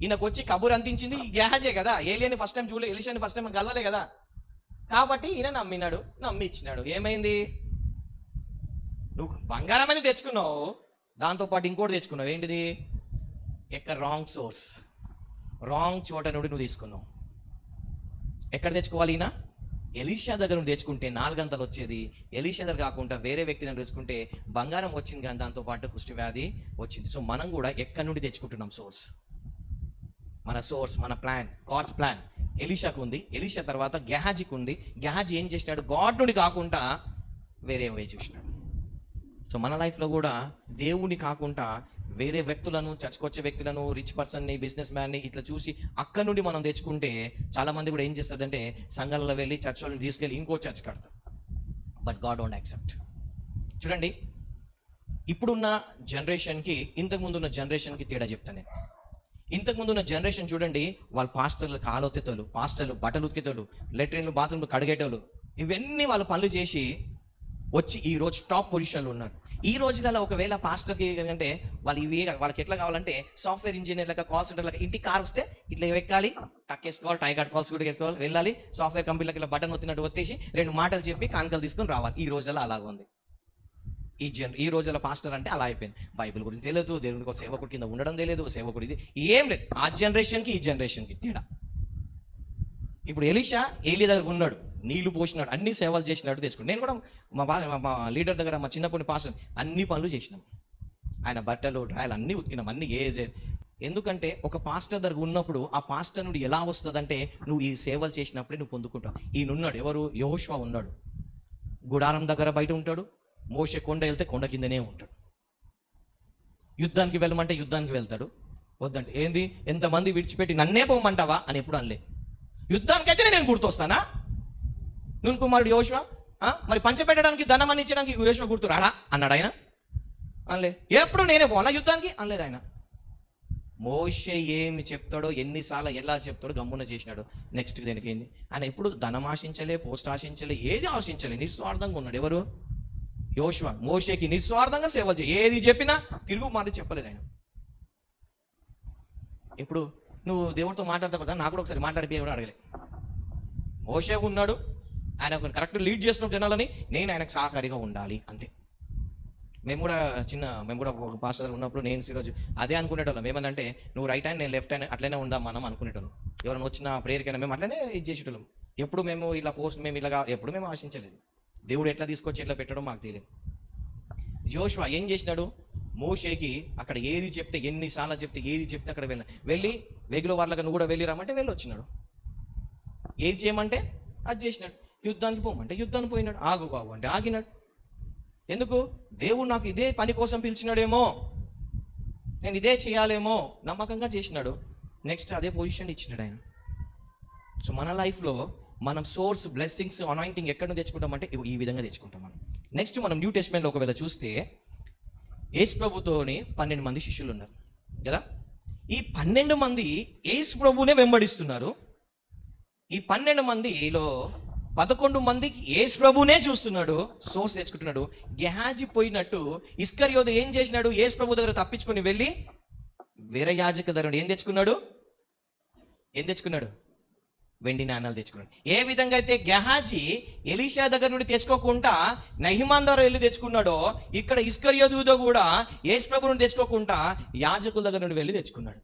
ఈయనకు వచ్చి కబురు అందించింది గెహాజే కదా. ఏలియాని ఫస్ట్ టైం చూడలే, ఎలీషాని ఫస్ట్ టైం కలవలే కదా, కాబట్టి ఈయన నమ్మినాడు, నమ్మి ఇచ్చినాడు. ఏమైంది? నువ్వు బంగారం అనేది తెచ్చుకున్నావు, దాంతోపాటు ఇంకోటి తెచ్చుకున్నావు. ఏంటిది? ఎక్కడ? రాంగ్ సోర్స్, రాంగ్ చోట నుండి నువ్వు తీసుకున్నావు. ఎక్కడ తెచ్చుకోవాలి? ఈయన ఎలీషా దగ్గర నువ్వు తెచ్చుకుంటే 4 గంటలు వచ్చేది, ఎలీషా దగ్గర కాకుండా వేరే వ్యక్తిని తెచ్చుకుంటే బంగారం వచ్చింది, కానీ దాంతోపాటు కుష్టి వ్యాధి వచ్చింది. సో మనం కూడా ఎక్కడి నుండి తెచ్చుకుంటున్నాం సోర్స్? మన సోర్స్, మన ప్లాన్, గాడ్స్ ప్లాన్ ఎలీషాకు ఉంది, ఎలీషా తర్వాత గెహాజీకి ఉంది. గెహాజీ ఏం చేసినాడు? గాడ్ నుండి కాకుండా వేరే వే చూసినాడు. సో మన లైఫ్లో కూడా దేవుని కాకుండా వేరే వ్యక్తులను, చర్చకొచ్చే వ్యక్తులను, రిచ్ పర్సన్ని, బిజినెస్ మ్యాన్ని ఇట్లా చూసి అక్కడి నుండి మనం తెచ్చుకుంటే చాలా మంది కూడా ఏం చేస్తారంటే సంఘాలలో వెళ్ళి చర్చ్ వాళ్ళని తీసుకెళ్ళి ఇంకో చర్చ్ కడతారు. But God don't accept. చూడండి, ఇప్పుడున్న జనరేషన్కి ఇంతకుముందు ఉన్న జనరేషన్కి తేడా చెప్తాను నేను. ఇంతకుముందు ఉన్న జనరేషన్ చూడండి, వాళ్ళ పాస్టర్లు కాలొత్తేతోళ్ళు, పాస్టర్లు బట్టలు ఉతికేతోళ్ళు, లెట్రిన్లు బాత్రూమ్లు కడిగేటోళ్ళు, ఇవన్నీ వాళ్ళ పనులు చేసి వచ్చి ఈ రోజు టాప్ పొజిషన్లో ఉన్నారు. ఈ రోజులలో ఒకవేళ పాస్టర్కి అంటే వాళ్ళకి ఎట్లా కావాలంటే సాఫ్ట్వేర్ ఇంజనీర్ లెక్క, కాల్ సెంటర్ లెక్క, ఇంటికి కార్ వస్తే ఇట్లా ఎక్కాలి, టక్ వేసుకోవాలి, టై కార్డ్ కాల్స్ కూడా వేసుకోవాలి, వెళ్ళాలి, సాఫ్ట్వేర్ కంపెనీలకి ఇలా బటన్ ఒత్తినట్టు ఒత్తేసి 2 మాటలు చెప్పి కానుకలు తీసుకొని రావాలి. ఈ రోజుల్లో అలాగ ఉంది. ఈ రోజుల్లో పాస్టర్ అంటే అలా అయిపోయింది. బైబిల్ గురించి తెలియదు, దేవుడికి ఒక సేవకుడి కింద ఉండడం తెలియదు, సేవకుడి ఏం లేదు. ఆ జనరేషన్కి ఈ జనరేషన్కి తేడా. ఇప్పుడు ఎలీషా ఏలియా దగ్గర ఉన్నాడు, నీళ్లు పోసినాడు, అన్ని సేవలు చేసినాడు, తెచ్చుకున్నాడు. నేను కూడా మా లీడర్ దగ్గర, మా చిన్నప్పటి పాస్టర్ అన్ని పనులు చేసినాం. ఆయన బట్టలు డ్రాయలు అన్నీ ఉతికినాం, అన్ని ఎందుకంటే ఒక పాస్టర్ దగ్గర ఉన్నప్పుడు ఆ పాస్టర్ నుండి ఎలా వస్తుందంటే నువ్వు ఈ సేవలు చేసినప్పుడే నువ్వు పొందుకుంటావు. ఈయనున్నాడు ఎవరు? యెహోషువ ఉన్నాడు, గుడారం దగ్గర బయట ఉంటాడు. మోషే కొండ వెళ్తే కొండ కిందనే ఉంటాడు. యుద్ధానికి వెళ్ళమంటే యుద్ధానికి వెళ్తాడు. వద్దంటే ఏంది, ఎంతమంది విడిచిపెట్టి నన్నే పోమంటావా అని ఎప్పుడు అనలే. యుద్ధానికైతేనే నేను గుర్తొస్తానా? నూన్ కుమారుడు యెహోషువ మరి పంచపెట్టడానికి ధనం అందించడానికి యెహోషువ గుర్తు రాడా అన్నాడు ఆయన. అనలే. ఎప్పుడు నేనే పోవాలా యుద్ధానికి అనలేదు ఆయన. మోషే ఏమి చెప్తాడో, ఎన్నిసార్లు ఎలా చెప్తాడో గమ్మున చేసినాడు. నెక్స్ట్ దేనికి ఏంది, ఆయన ఎప్పుడు ధనం ఆశించలే, పోస్ట్ ఆశించలే, ఏది ఆశించలే, నిస్వార్థంగా ఉన్నాడు. ఎవరు? యోషువ. మోషేకి నిస్వార్థంగా సేవ ఏది చెప్పినా తిరుగు మాట చెప్పలేదు ఆయన. ఇప్పుడు నువ్వు దేవుడితో మాట్లాడతావు కదా, నాకు కూడా ఒకసారి మాట్లాడిపోయి కూడా అడగలే. మోషే ఉన్నాడు, ఆయన కరెక్ట్ లీడ్ చేస్తున్న జనాలని, నేను ఆయనకు సహకారిగా ఉండాలి అంతే. మేము కూడా ఒక పాస్టర్ ఉన్నప్పుడు నేను ఈరోజు అదే అనుకునేటోళ్ళం. ఏమందంటే నువ్వు రైట్ హ్యాండ్, నేను లెఫ్ట్ హ్యాండ్, అట్లనే ఉందాం మనం అనుకునేటోళ్ళం. ఎవరైనా వచ్చిన ప్రేయర్కైనా మేము అట్లనే ఇది చేసేటోళ్ళం. ఎప్పుడు మేము ఇలా పోస్ట్ మేము ఇలాగా ఎప్పుడు మేము ఆశించలేదు. దేవుడు ఎట్లా తీసుకొచ్చి ఎట్లా పెట్టడం మాకు తెలియదు. జోషువ ఏం చేసినాడు, మోషేకి అక్కడ ఏది చెప్తే, ఎన్నిసార్లు చెప్తే, ఏది చెప్తే అక్కడ వెళ్ళి వెగుల వాళ్ళగా నువ్వు కూడా వెళ్ళి రమ్మంటే వెళ్ళి వచ్చినాడు. ఏది చేయమంటే అది చేసినాడు. యుద్ధానికి పోమంటే యుద్ధానికి పోయినాడు. ఆగు బాబు అంటే ఆగినాడు. ఎందుకు? దేవుడు నాకు ఇదే పని కోసం పిలిచినాడేమో, నేను ఇదే చేయాలేమో నమ్మకంగా చేసినాడు. నెక్స్ట్ అదే పొజిషన్ ఇచ్చినాడు ఆయన. సో మన లైఫ్లో మనం సోర్స్, బ్లెస్సింగ్స్, అనాయింటింగ్ ఎక్కడ నుంచి తెచ్చుకుంటామంటే ఈ విధంగా తెచ్చుకుంటాం మనం. నెక్స్ట్ మనం న్యూ టెస్ట్మెంట్లో ఒకవేళ చూస్తే యేసు ప్రభుతోని 12 మంది శిష్యులు ఉన్నారు కదా. ఈ 12 మంది యేసు ప్రభునే వెంబడిస్తున్నారు. ఈ 12 మందిలో 11 మందికి యేసు ప్రభునే చూస్తున్నాడు, సోర్స్ తెచ్చుకుంటున్నాడు. గెహాజీ పోయినట్టు ఇస్కరియోతు ఏం చేసినాడు, యేసు ప్రభు దగ్గర తప్పించుకొని వెళ్ళి వేరే యాజకుల దగ్గర ఏం తెచ్చుకున్నాడు? వెండి నాణాలు తెచ్చుకున్నాడు. ఏ విధంగా అయితే గెహాజీ ఎలీషా దగ్గర నుండి తెచ్చుకోకుండా నహిమాన్ ద్వారా వెళ్ళి తెచ్చుకున్నాడో, ఇక్కడ ఇస్కరియోతు కూడా యేసు ప్రభు నుండి తెచ్చుకోకుండా యాజకుల దగ్గర నుండి వెళ్ళి తెచ్చుకున్నాడు.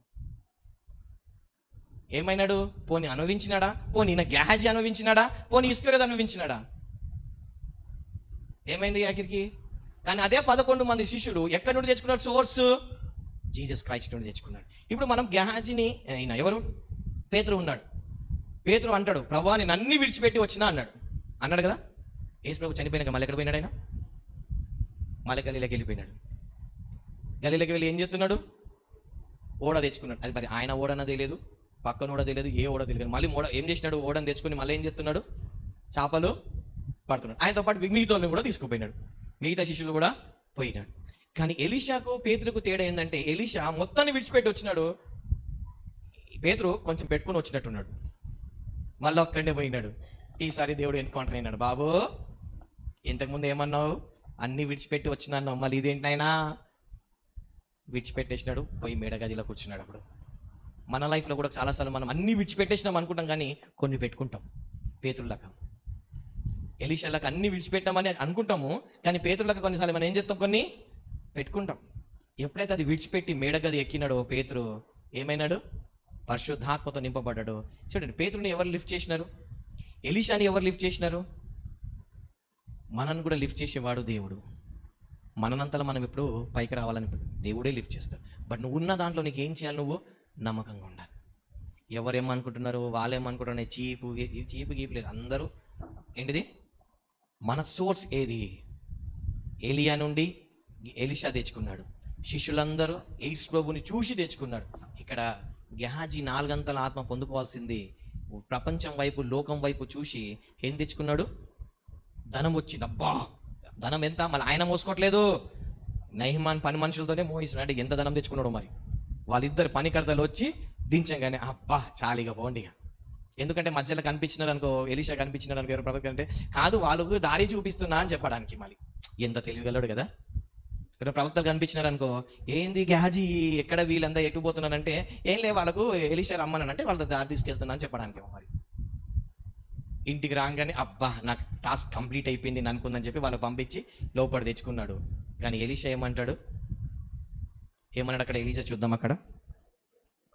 ఏమైనాడు? పోనీ అనుభవించినాడా? పోనీ ఈయన గెహాజీ అనుభవించినాడా? పోనీ ఇస్కరియోతు అనుభవించినాడా? ఏమైంది ఆఖరికి? కానీ అదే 11 మంది శిష్యులు ఎక్కడి నుండి తెచ్చుకున్నాడు సోర్స్? జీసస్ క్రైస్ట్ నుండి తెచ్చుకున్నాడు. ఇప్పుడు మనం గెహాజీని, ఈయన ఎవరు? పేతురు ఉన్నాడు. పేతురు అంటాడు, ప్రభువా నేను అన్ని విడిచిపెట్టి వచ్చినా అన్నాడు కదా. యేసు ప్రభు చనిపోయినాక మళ్ళీ ఎక్కడ పోయినాడు ఆయన? మళ్ళీ గలీలోకి వెళ్ళిపోయినాడు. గలీలోకి వెళ్ళి ఏం చేస్తున్నాడు? ఓడ తెచ్చుకున్నాడు. అది మరి ఆయన ఓడన తెలియదు, పక్కన ఓడ తెలియదు, ఏ ఓడ తెలియదు. మళ్ళీ ఏం చేసినాడు? ఓడని తెచ్చుకొని మళ్ళీ ఏం చేస్తున్నాడు? చేపలు పడుతున్నాడు. ఆయనతో పాటు మిగతా వాళ్ళని కూడా తీసుకుపోయినాడు. మిగతా శిష్యులు కూడా పోయినాడు. కానీ ఎలీషాకు పేతురుకు తేడా ఏంటంటే, ఎలీషా మొత్తాన్ని విడిచిపెట్టి వచ్చినాడు, పేతురు కొంచెం పెట్టుకుని వచ్చినట్టున్నాడు. మళ్ళీ ఒక్కడే పోయినాడు. ఈసారి దేవుడు ఎన్కౌంటర్ అయినాడు. బాబు ఇంతకుముందు ఏమన్నావు? అన్ని విడిచిపెట్టి వచ్చినాను, మళ్ళీ ఇదేంటైనా విడిచిపెట్టేసినాడు, పోయి మేడగదిలో కూర్చున్నాడు. అప్పుడు మన లైఫ్లో కూడా చాలాసార్లు మనం అన్ని విడిచిపెట్టేసినాం అనుకుంటాం, కానీ కొన్ని పెట్టుకుంటాం. పేతురులాగా, ఎలీషాలకు అన్ని విడిచిపెట్టామని అనుకుంటాము, కానీ పేతురులాగా కొన్నిసార్లు మనం ఏం చేస్తాం? కొన్ని పెట్టుకుంటాం. ఎప్పుడైతే అది విడిచిపెట్టి మేడగది ఎక్కినాడో పేతురు ఏమైనాడు? పరిశుద్ధాత్మతో నింపబడ్డాడు. చూడండి, పేతురుని ఎవరు లిఫ్ట్ చేసినారు? ఎలీషాని ఎవరు లిఫ్ట్ చేసినారు? మనల్ని కూడా లిఫ్ట్ చేసేవాడు దేవుడు. మనంతలో మనం ఎప్పుడు పైకి రావాలని దేవుడే లిఫ్ట్ చేస్తాడు. బట్ నువ్వు ఉన్న దాంట్లో నీకు ఏం చేయాలి? నువ్వు నమ్మకంగా ఉండాలి. ఎవరేమనుకుంటున్నారు, వాళ్ళేమనుకుంటున్నారు, చీపు గీపు లేదు. అందరూ ఏంటిది? మన సోర్స్ ఏది? ఏలియా నుండి ఎలీషా తెచ్చుకున్నాడు. శిష్యులందరూ యేసు ప్రభుని చూసి తెచ్చుకున్నాడు. ఇక్కడ గెహాజీ 4 గంటల ఆత్మ పొందుకోవాల్సింది ప్రపంచం వైపు, లోకం వైపు చూసి ఏం తెచ్చుకున్నాడు? ధనం వచ్చింది. అబ్బా ధనం ఎంత? మళ్ళీ ఆయన మోసుకోవట్లేదు, నహిమాన్ పని మనుషులతోనే మోయిస్తున్నాడు. అంటే ఎంత ధనం తెచ్చుకున్నాడు మరి? వాళ్ళిద్దరు పనికర్తలు వచ్చి దించగానే అబ్బా చాలిగా పోండిగా. ఎందుకంటే మధ్యలో కనిపించినారు అనుకో, ఎలీషా కనిపించినారు అనుకో, ఎవరు ప్రవక్త అంటే కాదు, వాళ్ళకు దారి చూపిస్తున్నా అని చెప్పడానికి. మళ్ళీ ఎంత తెలియగలడు కదా. ప్రవక్తలు కనిపించినారు అనుకో, ఏంది గెహాజీ ఎక్కడ వీళ్ళంతా ఎట్టుపోతున్నారంటే, ఏం లే వాళ్ళకు ఎలీషా రమ్మనంటే వాళ్ళ దారి తీసుకెళ్తున్నా అని చెప్పడానికి. మరి ఇంటికి రాగానే అబ్బా నాకు టాస్క్ కంప్లీట్ అయిపోయింది అనుకుందని చెప్పి వాళ్ళు పంపించి లోపల తెచ్చుకున్నాడు. కానీ ఎలీషా ఏమన్నాడు అక్కడ? ఎలీషా చూద్దాం అక్కడ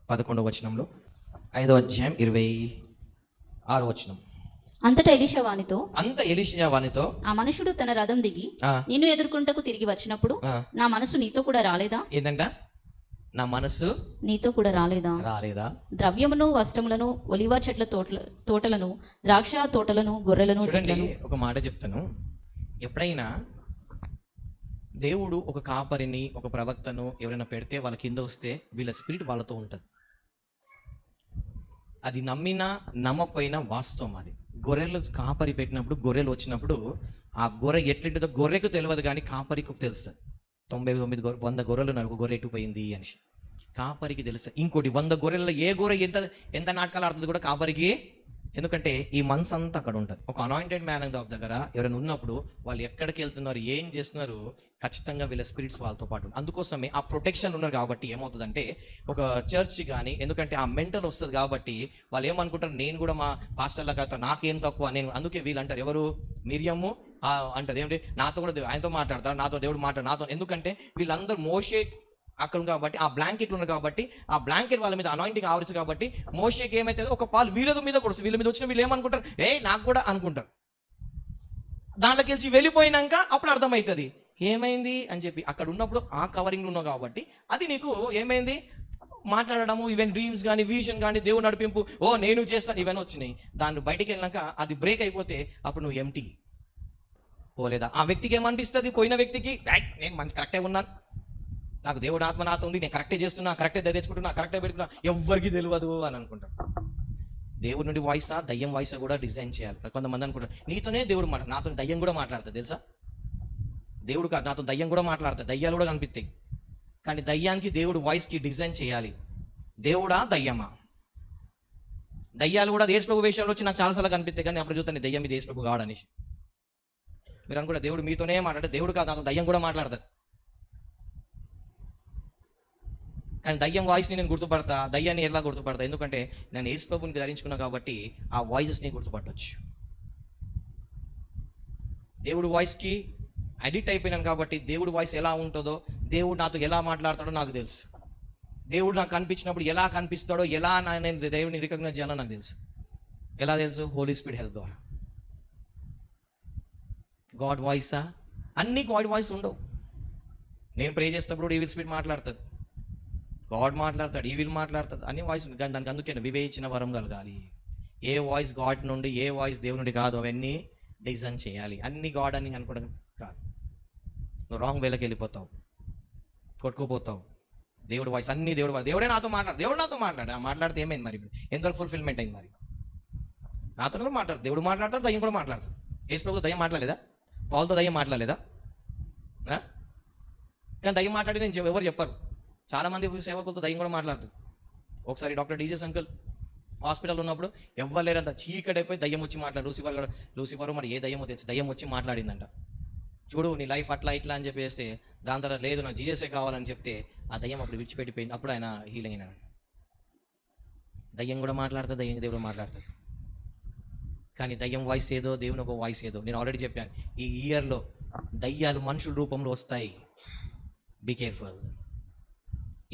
11వ వచనంలో, 5వ అధ్యాయం 26వ వచనం. అంతటా ఎలీషా వానితో, ఆ మనుషుడు తన రథం దిగి నిన్ను ఎదుర్కొంటకు తిరిగి వచ్చినప్పుడు నా మనసు నీతో కూడా రాలేదా? ఏంటంట? నా మనసు నీతో కూడా రాలేదా? ద్రవ్యమును, వస్త్రములను, ఒలివ చెట్ల తోటలను, ద్రాక్ష తోటలను, గొర్రెలను. చూడండి, ఒక మాట చెప్తాను. ఎప్పుడైనా దేవుడు ఒక కాపరిని, ఒక ప్రవక్తను ఎవరైనా పెడితే వాళ్ళ కింద వస్తే వీళ్ళ స్పిరిట్ వాళ్ళతో ఉంటుంది. అది నమ్మినా నమ్మకపోయినా వాస్తవం. అది గొర్రెలు కాపరి పెట్టినప్పుడు, గొర్రెలు వచ్చినప్పుడు ఆ గొర్రె ఎట్లుంటుందో గొర్రెకు తెలియదు, కానీ కాపరికి తెలుస్తుంది. 100 గొర్రెలు నాకు గొర్రె ఎటుపోయింది అని కాపరికి తెలుసు. ఇంకోటి 100 గొర్రెల్లో ఏ గొర్రె ఎంత నాటకాలు ఆడుతుంది కూడా కాపరికి, ఎందుకంటే ఈ మనసు అంతా అక్కడ ఉంటుంది. ఒక అనాయింటెడ్ మ్యాన్ దగ్గర ఎవరైనా ఉన్నప్పుడు వాళ్ళు ఎక్కడికి వెళ్తున్నారు, ఏం చేస్తున్నారు, ఖచ్చితంగా వీళ్ళ స్పిరిట్స్ వాళ్ళతో పాటు. అందుకోసమే ఆ ప్రొటెక్షన్ ఉన్నారు కాబట్టి ఏమవుతుందంటే ఒక చర్చ్ కానీ, ఎందుకంటే ఆ మెంటల్ వస్తుంది కాబట్టి వాళ్ళు ఏమనుకుంటారు, నేను కూడా మా పాస్టర్లకు నాకేం తక్కువ నేను. అందుకే వీళ్ళు అంటారు, ఎవరు మిరియము అంటారు ఏమిటి, నాతో కూడా ఆయనతో మాట్లాడతారు, నాతో దేవుడు మాట్లాడు నాతో. ఎందుకంటే వీళ్ళందరూ మోషే అక్కడ కాబట్టి ఆ బ్లాంకెట్ ఉన్నారు కాబట్టి ఆ బ్లాంకెట్ వాళ్ళ మీద అనాయింటింగ్ ఆవరిస్తుంది కాబట్టి మోషేకి ఏమైతే ఒక పాలు వీళ్ళ మీద కూడా వీళ్ళ మీద వచ్చిన వీళ్ళు ఏమనుకుంటారు, నాకు కూడా అనుకుంటారు. దాంట్లోకి వెళ్ళి వెళ్ళిపోయినాక అప్పుడు అర్థమవుతుంది ఏమైంది అని చెప్పి. అక్కడ ఉన్నప్పుడు ఆ కవరింగ్ ఉన్నావు కాబట్టి అది నీకు ఏమైంది మాట్లాడడము, ఈవెన్ డ్రీమ్స్ కానీ విజన్ కానీ దేవుడు నడిపింపు, నేను చేస్తాను ఇవన్నీ వచ్చినాయి. దాన్ని బయటికి వెళ్ళినాక అది బ్రేక్ అయిపోతే అప్పుడు నువ్వు ఎంటీ పోలేదా. ఆ వ్యక్తికి ఏమనిపిస్తుంది, పోయిన వ్యక్తికి నేను మంచి కరెక్టే ఉన్నాను, నాకు దేవుడు ఆత్మ నాతో ఉంది, నేను కరెక్టే చేస్తున్నా, కరెక్టే తెచ్చుకుంటున్నా, కరెక్టే పెట్టుకున్నా, ఎవ్వరికి తెలియదు అని అనుకుంటాను. దేవుడి నుండి వాయిసా దయ్యం వాయిసా కూడా డిజైన్ చేయాలి. కొంతమంది అనుకుంటారు నీతోనే దేవుడు నాతో దయ్యం కూడా మాట్లాడుతుంది తెలుసా. దేవుడు కాదు, నాతో దయ్యం కూడా మాట్లాడుతుంది, దయ్యాలు కూడా కనిపిస్తాయి. కానీ దయ్యానికి దేవుడు వాయిస్కి డిజైన్ చేయాలి. దేవుడా దయ్యమా? దయ్యాలు కూడా యేసుప్రభు వేషంలో వచ్చి నాకు చాలాసార్లు కనిపిస్తాయి, కానీ అప్పుడు చూస్తాను దయ్యం మీద యేసుప్రభు కాడనేసి. మీరు అనుకుంటే దేవుడు మీతోనే మాట్లాడే, దేవుడు కాదు, నాతో దయ్యం కూడా మాట్లాడతాడు. కానీ దయ్యం వాయిస్ని నేను గుర్తుపడతా. దయ్యాన్ని ఎలా గుర్తుపడతా? ఎందుకంటే నేను యేసుప్రభుని ధరించుకున్నా కాబట్టి ఆ వాయిసెస్ని గుర్తుపట్టవచ్చు. దేవుడు వాయిస్కి అడిక్ట్ అయిపోయినాను కాబట్టి దేవుడు వాయిస్ ఎలా ఉంటుందో, దేవుడు నాతో ఎలా మాట్లాడతాడో నాకు తెలుసు. దేవుడు నాకు కనిపించినప్పుడు ఎలా కనిపిస్తాడో, ఎలా నేను దేవుడిని రికగ్నైజ్ చేయాలో నాకు తెలుసు. ఎలా తెలుసు? హోలీ స్పిరిట్ హెల్ప్ ద్వారా. గాడ్ వాయిసా? అన్ని గాడ్ వాయిస్ ఉండవు. నేను ప్రే చేసేటప్పుడు ఈవిల్ స్పిరిట్ మాట్లాడుతుంది, గాడ్ మాట్లాడతాడు, ఈవిల్ మాట్లాడుతుంది, అన్ని వాయిస్ ఉంది. కానీ దానికి అందుకే వివేచన వరం కలగాలి. ఏ వాయిస్ గాడ్ నుండి, ఏ వాయిస్ దేవుడి నుండి కాదు, అవన్నీ డిజైన్ చేయాలి. అన్ని గాడ్ అని అనుకోవడం కాదు. నువ్వు రాంగ్ వేలోకి వెళ్ళిపోతావు, కొట్టుకుపోతావు. దేవుడు వాయిస్ అన్ని దేవుడు వాయిస్. దేవుడే నాతో మాట్లాడితే ఏమైంది మరి? ఎంతవరకు ఫుల్ఫిల్మెంట్ అయింది మరి? నాతో కూడా మాట్లాడు, దేవుడు మాట్లాడతాడు, దయ్యం కూడా మాట్లాడతాడు. యేసుప్రభుతో దయ్యం మాట్లాడలేదా? పౌలుతో దయ్యం మాట్లాడలేదా? కానీ దయ్యం మాట్లాడి నేను ఎవరు చెప్పరు. చాలామంది సేవకులతో దయ్యం కూడా మాట్లాడుతుంది. ఒకసారి డాక్టర్ డీజెస్ అంకుల్ హాస్పిటల్ ఉన్నప్పుడు ఎవ్వరు లేరంట, చీకటైపోయి దయ్యం వచ్చి మాట్లాడు. లూసిఫర్ మరి ఏ దయ్యమో తెలిసి దయ్యం వచ్చి మాట్లాడిందంట. చూడు నీ లైఫ్ అట్లా ఇట్లా అని చెప్పేస్తే దాని తర్వాత లేదు నాకు జీజసే కావాలని చెప్తే ఆ దయ్యం అప్పుడు విడిచిపెట్టిపోయింది. అప్పుడు ఆయన హీలింగ్ అయినాడు. దయ్యం కూడా మాట్లాడుతుంది, దయ్యం దేవుడు మాట్లాడుతుంది. కానీ దయ్యం వాయిస్ ఏదో, దేవుని ఒక వాయిస్ ఏదో. నేను ఆల్రెడీ చెప్పాను, ఈ ఇయర్లో దయ్యాలు మనుషుల రూపంలో వస్తాయి. Be careful.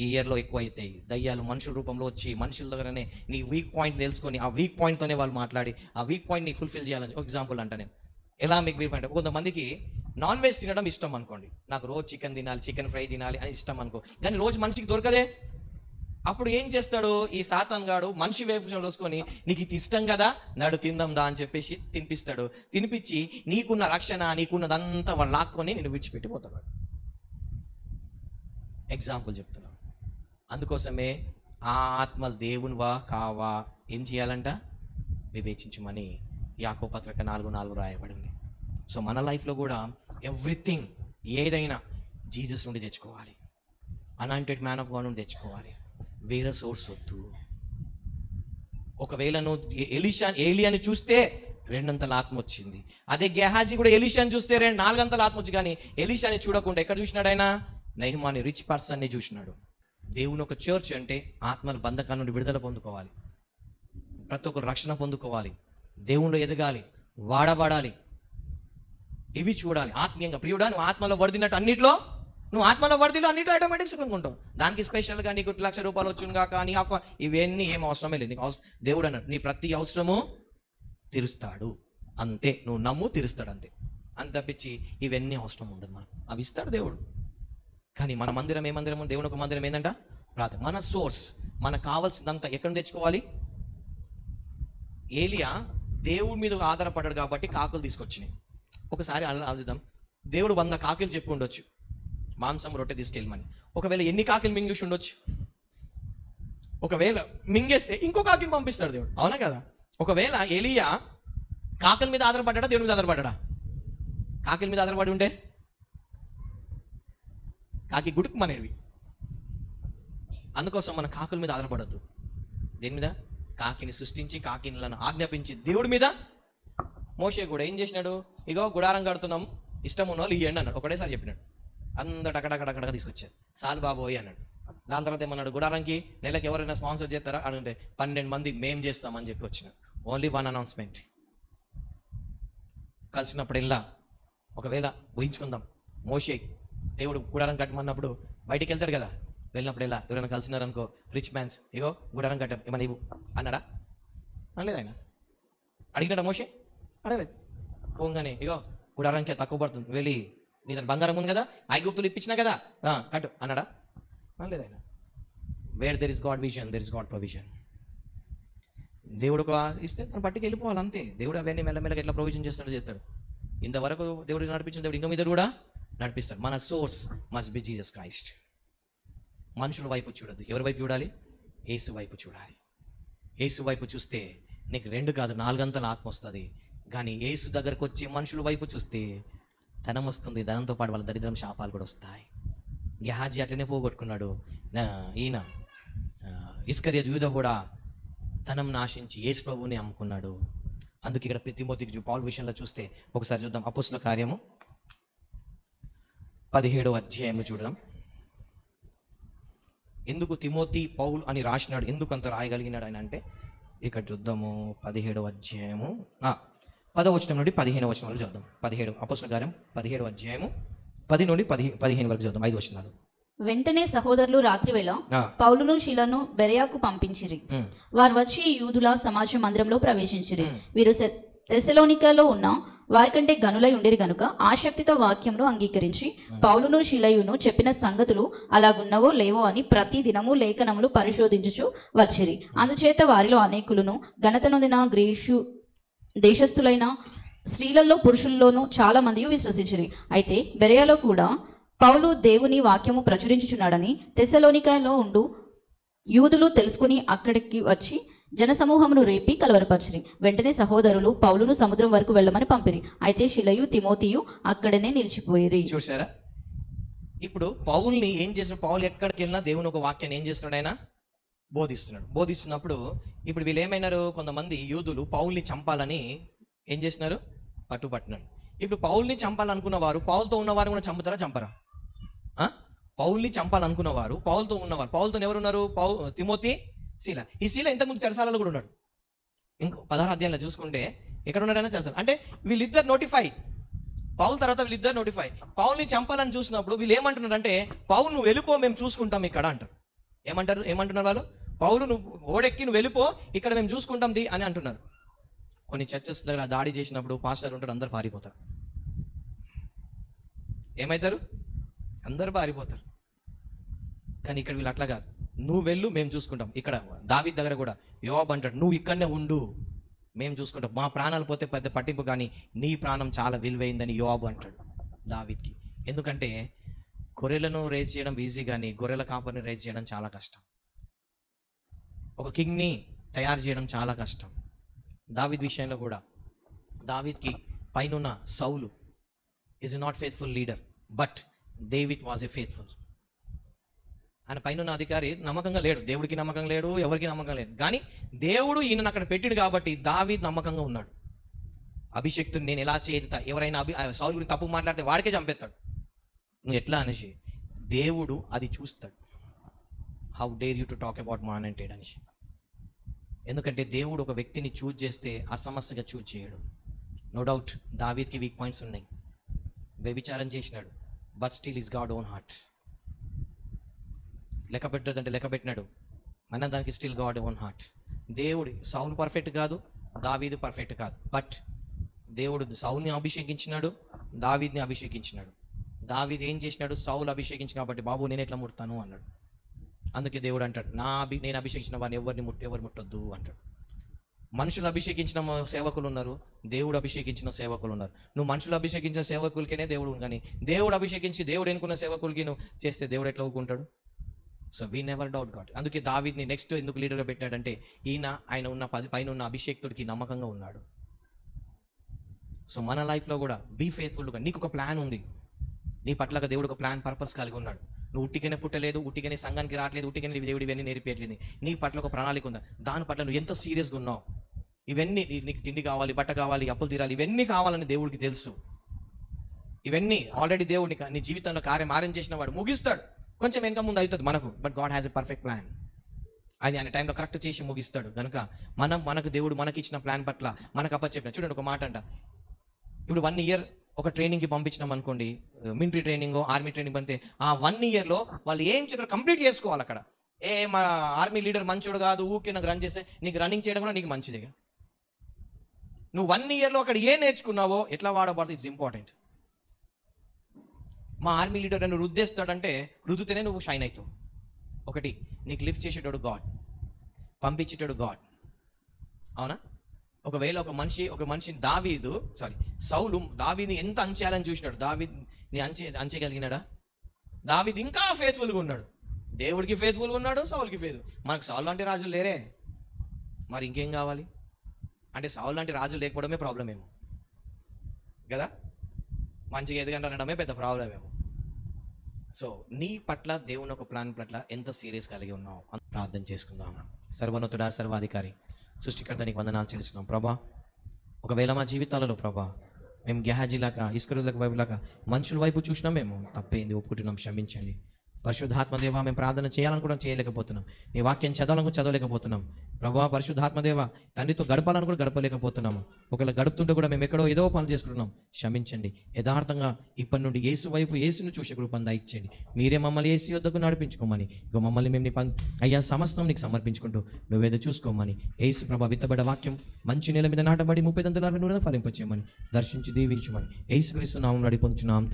ఈ ఇయర్లో ఎక్కువ అవుతాయి దయ్యాలు మనుషుల రూపంలో వచ్చి మనుషుల దగ్గరనే నీ వీక్ పాయింట్ తెలుసుకొని ఆ వీక్ పాయింట్తోనే వాళ్ళు మాట్లాడి ఆ వీక్ పాయింట్ నీ ఫుల్ఫిల్ చేయాలని. ఎగ్జాంపుల్ అంటే నేను ఎలా మీకు వీక్ పాయింట్, కొంతమందికి నాన్ వెజ్ తినడం ఇష్టం అనుకోండి, నాకు రోజు చికెన్ తినాలి, చికెన్ ఫ్రై తినాలి అని ఇష్టం అనుకో. కానీ రోజు మనిషికి దొరకదే. అప్పుడు ఏం చేస్తాడు ఈ సాతాన్ గాడు, మనిషి వైపు చూసుకొని నీకు ఇది ఇష్టం కదా నాడు తిందాందా అని చెప్పేసి తినిపిస్తాడు. తినిపించి నీకున్న రక్షణ, నీకున్నదంతా వాళ్ళు లాక్కొని నేను విడిచిపెట్టిపోతాడు. ఎగ్జాంపుల్ చెప్తున్నాను. అందుకోసమే ఆ ఆత్మలు దేవునివా కావా ఏం చేయాలంట? వివేచించమని యాకోబు పత్రిక 4:4 రాయబడింది. సో మన లైఫ్లో కూడా ఎవ్రీథింగ్ ఏదైనా జీసస్ నుండి తెచ్చుకోవాలి, అనాయింటెడ్ మ్యాన్ ఆఫ్ గాడ్ నుండి తెచ్చుకోవాలి. వేరే సోర్స్ వద్దు. ఒకవేళ నువ్వు ఏలియాని చూస్తే 2 ఆత్మ వచ్చింది, అదే గెహాజీ కూడా ఎలీషాని చూస్తే 4 ఆత్మ వచ్చి, కానీ ఎలీషాని చూడకుండా ఎక్కడ చూసినాడు ఆయన? నెహెమాని రిచ్ పర్సన్ని చూసినాడు. దేవుని ఒక చర్చ్ అంటే ఆత్మల బంధకాల నుండి విడుదల పొందుకోవాలి, ప్రతి ఒక్కరు రక్షణ పొందుకోవాలి, దేవుళ్ళు ఎదగాలి, వాడబడాలి, ఇవి చూడాలి ఆత్మీయంగా. ప్రియుడా, నువ్వు ఆత్మలో వడిదినట్టు అన్నిట్లో, నువ్వు ఆత్మలో వడిదిలో అన్నిట్లో ఆటోమేటిక్ సుఖంగా దానికి స్పెషల్గా నీకు 1 లక్ష రూపాయలు వచ్చుగా కానీ ఇవన్నీ ఏం అవసరమే లేదు. నీకు దేవుడు అన్నాడు నీ ప్రతి అవసరము తీరుస్తాడు, అంతే. నువ్వు నమ్ము, తీరుస్తాడు, అంతే. అంత తప్పించి ఇవన్నీ అవసరం ఉండదు మనకు. అవి ఇస్తాడు దేవుడు. కానీ మన మందిరం ఏ మందిరం? దేవుని ఒక మందిరం ఏంటంట? ప్రార్థన. మన సోర్స్, మనకు కావాల్సిందంతా ఎక్కడ తెచ్చుకోవాలి? ఏలియా దేవుడి మీద ఆధారపడ్డాడు కాబట్టి కాకులు తీసుకొచ్చినాయి. ఒకసారి ఆలోచిద్దాం, దేవుడు 100 కాకులు చెప్పి ఉండొచ్చు మాంసం రొట్టె తీసుకెళ్ళమని. ఒకవేళ ఎన్ని కాకులు మింగేసి ఉండొచ్చు? ఒకవేళ మింగేస్తే ఇంకో కాకిని పంపిస్తాడు దేవుడు, అవునా కదా? ఒకవేళ ఏలియా కాకుల మీద ఆధారపడ్డా, దేవుడి మీద ఆధారపడ్డా? కాకుల మీద ఆధారపడి ఉంటే కాకి గుటుకుమనేవి. అందుకోసం మన కాకుల మీద ఆధారపడద్దు. దేని మీద? కాకిని సృష్టించి కాకిని ఆజ్ఞాపించి దేవుడి మీద. మోషే కూడా ఏం చేసినాడు? ఇగో గుడారం కడుతున్నాం, ఇష్టం ఉన్న వాళ్ళు ఇవ్వండి అన్నాడు. ఒకటేసారి చెప్పినాడు. అందరు అక్కడక్కడక్కడగా తీసుకొచ్చారు. సాల్ బాబోయ్ అన్నాడు. దాని తర్వాత ఏమన్నాడు? గుడారానికి నెలకు ఎవరైనా స్పాన్సర్ చేస్తారా అని అంటే 12 మంది మేం చేస్తామని చెప్పి వచ్చినాడు. Only one announcement. కలిసినప్పుడెల్లా ఒకవేళ ఊహించుకుందాం, మోషే దేవుడు గుడారం కట్టమన్నప్పుడు బయటికి వెళ్తాడు కదా, వెళ్ళినప్పుడు ఎలా ఎవరైనా కలిసినారనుకో, రిచ్ మ్యాన్స్, ఇగో గుడారం కట్టాం ఏమన్నా ఇవ్వు అన్నాడా? అనలేదు. ఆయన అడిగినాడా మోషే? అడగలేదు. పోగానే ఇగో గుడారానికి తక్కువ పడుతుంది, వెళ్ళి నీ దాని బంగారం ఉంది కదా, ఐగుప్తులు ఇప్పించినా కదా, కట్టు అన్నాడా? అనలేదు. ఆయన where there is God vision there is God provision. దేవుడు ఒక ఇస్తే తను పట్టుకు వెళ్ళిపోవాలి అంతే. దేవుడు అవన్నీ మెల్లమెల్లగా ఎట్లా ప్రొవిజన్ చేస్తాడు. ఇంతవరకు దేవుడికి నడిపించిన దేవుడు ఇంకా మీద కూడా నడిపిస్తాడు. మన source must be Jesus Christ. మనుషుల వైపు చూడద్దు. ఎవరి వైపు చూడాలి? యేసు వైపు చూడాలి. యేసు వైపు చూస్తే నీకు 2 కాదు 4 గంటల ఆత్మ వస్తుంది. కానీ యేసు దగ్గరకు వచ్చి మనుషుల వైపు చూస్తే ధనం వస్తుంది. ధనంతో పాటు వాళ్ళ దరిద్రం శాపాలు కూడా వస్తాయి. గెహాజీ అట్లనే పోగొట్టుకున్నాడు. ఈయన ఇస్కరియతు యూదా కూడా ధనం నాశించి యేసు ప్రభువుని అమ్ముకున్నాడు. అందుకే ఇక్కడ తిమోతికి పౌలు విషయంలో చూస్తే ఒకసారి చూద్దాం. అపోస్తల కార్యము 17వ అధ్యాయము చూడడం. ఎందుకు తిమోతి పౌల్ అని రాసినాడు, ఎందుకు అంత రాయగలిగినాడు ఆయన అంటే ఇక్కడ చూద్దాము. 17వ అధ్యాయము 10వ వచనం నుండి 15వ వచనం వరకు చూద్దాం. 17 అపోస్తల కార్యం 17వ అధ్యాయము 10 నుండి 15 వరకు చూద్దాం. 5 వచనాలు. వెంటనే సహోదరులు రాత్రివేళ పౌలును శీలను బెరయాకు పంపించిరి. వారు వచ్చి యూదుల సమాజ మందిరంలో ప్రవేశించిరి. వీరు తెస్సలోనికలో ఉన్న వారికంటే గనులై ఉండిరి గనుక ఆసక్తితో వాక్యంలో అంగీకరించి పౌలును శీలయును చెప్పిన సంగతులు అలాగున్నవో లేవో అని ప్రతి దినము లేఖనములు పరిశోధించుచు వచ్చిరి. అందుచేత వారిలో అనేకులను ఘనత నొందిన గ్రీసు దేశస్థులైన స్త్రీలలో పురుషుల్లోనూ చాలా మంది విశ్వసించిరి. అయితే బెరయాలో కూడా పౌలు దేవుని వాక్యము ప్రచురించుచున్నాడని తెస్సలోనికలో ఉండు యూదులు తెలుసుకుని అక్కడికి వచ్చి జనసమూహమును రేపి కలవరపరిచిరి. వెంటనే సహోదరులు పౌలును సముద్రం వరకు వెళ్ళమని పంపిరి. అయితే శిలయు తిమోతియు అక్కడనే నిలిచిపోయిరి. చూసారా? ఇప్పుడు పౌల్ని ఏం చేస్తున్నాడు? పౌలు ఎక్కడికి వెళ్ళినా దేవుని ఒక వాక్యాన్ని ఏం చేస్తున్నాడు? ఆయన బోధిస్తున్నప్పుడు ఇప్పుడు వీళ్ళు ఏమైనారు? కొంతమంది యూదులు పౌల్ని చంపాలని ఏం చేసినారు? పట్టుబట్టినాడు. ఇప్పుడు పౌల్ని చంపాలనుకున్న వారు పౌల్తో ఉన్నవారు కూడా చంపుతారా? చంపరా? పౌల్ని చంపాలనుకున్నవారు పౌల్తో ఉన్నవారు, పౌల్తో ఎవరున్నారు? తిమోతి, శీల. ఈ శీల ఇంతకుముందు చెరసాలలో కూడా ఉన్నాడు. ఇంకో 16వ అధ్యాయంలో చూసుకుంటే ఎక్కడ ఉన్నాడైనా చేస్తారు. అంటే వీళ్ళిద్దరు నోటిఫై, పౌల్ తర్వాత వీళ్ళిద్దరు నోటిఫై. పౌల్ని చంపాలని చూసినప్పుడు వీళ్ళు ఏమంటున్నారు అంటే, పౌల్ నువ్వు వెళ్ళిపో, మేము చూసుకుంటాం ఇక్కడ అంటారు. ఏమంటున్నారు వాళ్ళు? పౌలు నువ్వు ఓడెక్కి నువ్వు వెళ్ళిపో, ఇక్కడ మేము చూసుకుంటాం ది అని అంటున్నారు. కొన్ని చర్చెస్ దగ్గర దాడి చేసినప్పుడు పాస్టర్ ఉంటారు, అందరు పారిపోతారు. ఏమవుతారు? అందరు పారిపోతారు. కానీ ఇక్కడ వీళ్ళు అట్లా కాదు. నువ్వు వెళ్ళు, మేము చూసుకుంటాం. ఇక్కడ దావీదు దగ్గర కూడా యోబు అంటాడు, నువ్వు ఇక్కడనే ఉండు, మేము చూసుకుంటాం. మా ప్రాణాలు పోతే పెద్ద పట్టింపు, కానీ నీ ప్రాణం చాలా విలువైందని యోబు అంటాడు దావీదుకి. ఎందుకంటే గొర్రెలను రేజ్ చేయడం ఈజీ, కానీ గొర్రెల కాపరిని రేజ్ చేయడం చాలా కష్టం. ఒక కింగ్ని తయారు చేయడం చాలా కష్టం. దావీద్ విషయంలో కూడా దావీద్కి పైనున్న Saul is not faithful leader, but David was a faithful. ఆయన పైన అధికారి నమ్మకంగా లేడు, దేవుడికి నమ్మకం లేడు, ఎవరికి నమ్మకం లేదు. కానీ దేవుడు ఈయనను అక్కడ పెట్టిడు కాబట్టి దావీదు నమ్మకంగా ఉన్నాడు. అభిషేక్తుని నేను ఎలా చేతుతా, ఎవరైనా సౌలు గురించి తప్పు మాట్లాడితే వాడికే చంపేస్తాడు. నువ్వు ఎట్లా అనేసి దేవుడు అది చూస్తాడు. How dare you to talk about మా అనంటెడ్ అనేసి. ఎందుకంటే దేవుడు ఒక వ్యక్తిని చూజ్ చేస్తే అసమస్యగా చూజ్ చేయడు. నో డౌట్ దావీద్కి వీక్ పాయింట్స్ ఉన్నాయి. వ్యభిచారం చేసినాడు, but still is God own heart. లెక్క పెట్టదంటే లెక్క పెట్టినాడు, మన దానికి స్టిల్ గాడ్ ఓన్ హార్ట్. దేవుడు సౌలు పర్ఫెక్ట్ కాదు, దావీదు పర్ఫెక్ట్ కాదు, బట్ దేవుడు సౌల్ని అభిషేకించినాడు, దావీద్ని అభిషేకించినాడు. దావీదు ఏం చేసినాడు? సౌలు అభిషేకించి కాబట్టి బాబు నేను ఎట్లా ముడతాను అన్నాడు. అందుకే దేవుడు అంటాడు, నేను అభిషేకించిన వారిని ఎవరు ముట్టొద్దు అంటాడు. మనుషులు అభిషేకించిన సేవకులు ఉన్నారు, దేవుడు అభిషేకించిన సేవకులు ఉన్నారు. నువ్వు మనుషులు అభిషేకించిన సేవకులకేనే దేవుడు, కానీ దేవుడు అభిషేకించి దేవుడు ఎన్నుకున్న సేవకులకి నువ్వు చేస్తే దేవుడు ఎట్లా ఊరుకుంటాడు? So we never doubt God. అందుకే దావీద్ని నెక్స్ట్ ఎందుకు లీడర్గా పెట్టాడంటే ఆయన ఉన్న పైన ఉన్న అభిషేక్తుడికి నమ్మకంగా ఉన్నాడు. సో మన లైఫ్లో కూడా బీ ఫెయిత్ఫుల్గా. నీకు ఒక ప్లాన్ ఉంది, నీ పట్లగా దేవుడు ఒక ప్లాన్ పర్పస్ కలిగి ఉన్నాడు. నువ్వు ఉట్టిగానే పుట్టలేదు, ఉట్టిగానే సంఘానికి రావట్లేదు, ఉట్టిగానే దేవుడు ఇవన్నీ నేర్పించట్లేదు. నీ పట్ల ఒక ప్రణాళిక ఉందా, దాని పట్ల నువ్వు ఎంత సీరియస్గా ఉన్నావు. ఇవన్నీ నీకు తిండి కావాలి, బట్ట కావాలి, అప్పులు తీరాలి, ఇవన్నీ కావాలని దేవుడికి తెలుసు. ఇవన్నీ ఆల్రెడీ దేవుడిని నీ జీవితంలో కార్యం ఆరంభం చేసిన వాడు ముగిస్తాడు. కొంచెం వెనక ముందు అవుతుంది మనకు, but God has a perfect plan. అది ఆయన టైంలో కరెక్ట్ చేసి ముగిస్తాడు. కనుక మనకు దేవుడు మనకి ఇచ్చిన ప్లాన్ పట్ల మనకు అప్పచెప్పిన. చూడండి ఒక మాట అంట, ఇప్పుడు 1 year ఒక ట్రైనింగ్కి పంపించినాం అనుకోండి, మిలిటరీ ట్రైనింగ్, ఆర్మీ ట్రైనింగ్ అంటే ఆ 1 yearలో వాళ్ళు ఏం చెప్పారు కంప్లీట్ చేసుకోవాలి. అక్కడ మా ఆర్మీ లీడర్ మంచోడు కాదు, ఊకే నాకు రన్ చేస్తే నీకు రన్నింగ్ చేయడం కూడా నీకు మంచిదిగా. నువ్వు 1 yearలో అక్కడ ఏం నేర్చుకున్నావో ఎట్లా వాడబడుతుంది, ఇట్స్ ఇంపార్టెంట్. మా ఆర్మీ లీడర్ నన్ను రుద్దేస్తాడంటే రుద్దుతేనే నువ్వు షైన్ అవుతావు. ఒకటి, నీకు లిఫ్ట్ చేసేటోడు గాడ్, పంపించేటోడు గాడ్. అవునా? ఒకవేళ ఒక మనిషిని సౌలు దావీదుని ఎంత అంచేయాలని చూసినాడు. దావీదుని అంచేయగలిగినాడా? దావీదు ఇంకా ఫేత్ఫుల్గా ఉన్నాడు, దేవుడికి ఫేత్ఫుల్గా ఉన్నాడు, సౌలుకి ఫేత్ఫుల్. మనకు సౌలు లాంటి రాజులు లేరే, మరి ఇంకేం కావాలి? అంటే సౌలు లాంటి రాజులు లేకపోవడమే ప్రాబ్లం ఏమో కదా, మంచిగా ఎదగంటానడమే పెద్ద ప్రాబ్లం ఏమో. సో నీ పట్ల దేవుని ఒక ప్లాన్ పట్ల ఎంత సీరియస్ కలిగి ఉన్నావు అని ప్రార్థన చేసుకుందాం. సర్వోన్నతుడా, సర్వాధికారి, సృష్టికర్త, నీకు వందనాలు చెల్లిస్తున్నాం ప్రభా. ఒకవేళ మా జీవితాలలో ప్రభా మేము గెహాజీలాగా, ఇస్కరులకు వైపులాగా మనుషుల వైపు చూసినా మేము తప్పేంది ఒప్పుకుంటున్నాం, క్షమించండి. పరిశుద్ధాత్మదేవ, మేము ప్రార్థన చేయాలని కూడా చేయలేకపోతున్నాం, నీ వాక్యం చదవాలని కూడా చదవలేకపోతున్నాం ప్రభా. పరిశుద్ధాత్మదేవ, తండ్రితో గడపాలని కూడా గడపలేకపోతున్నాము. ఒకవేళ గడుపుతుంటే కూడా మేము ఎక్కడో ఏదో పనులు చేసుకుంటున్నాం, క్షమించండి. యథార్థంగా ఇప్పటి నుండి యేసు వైపు, యేసును చూసే కృపను దయచేయండి. మీరే మమ్మల్ని యేసు యొద్దకు నడిపించుకోమని, ఇక మమ్మల్ని మేము అయ్యా సమస్తం నీకు సమర్పించుకుంటూ నువ్వేదో చూసుకోమని, యేసు ప్రభా విత్తబడ్డ వాక్యం మంచి నేల మీద నాటబడి 30 దంతులాగా 100 ఫలింపచేయమని, దర్శించి దీవించమని యేసు క్రీస్తు నామములో అడిగి పొందుచున్నాం.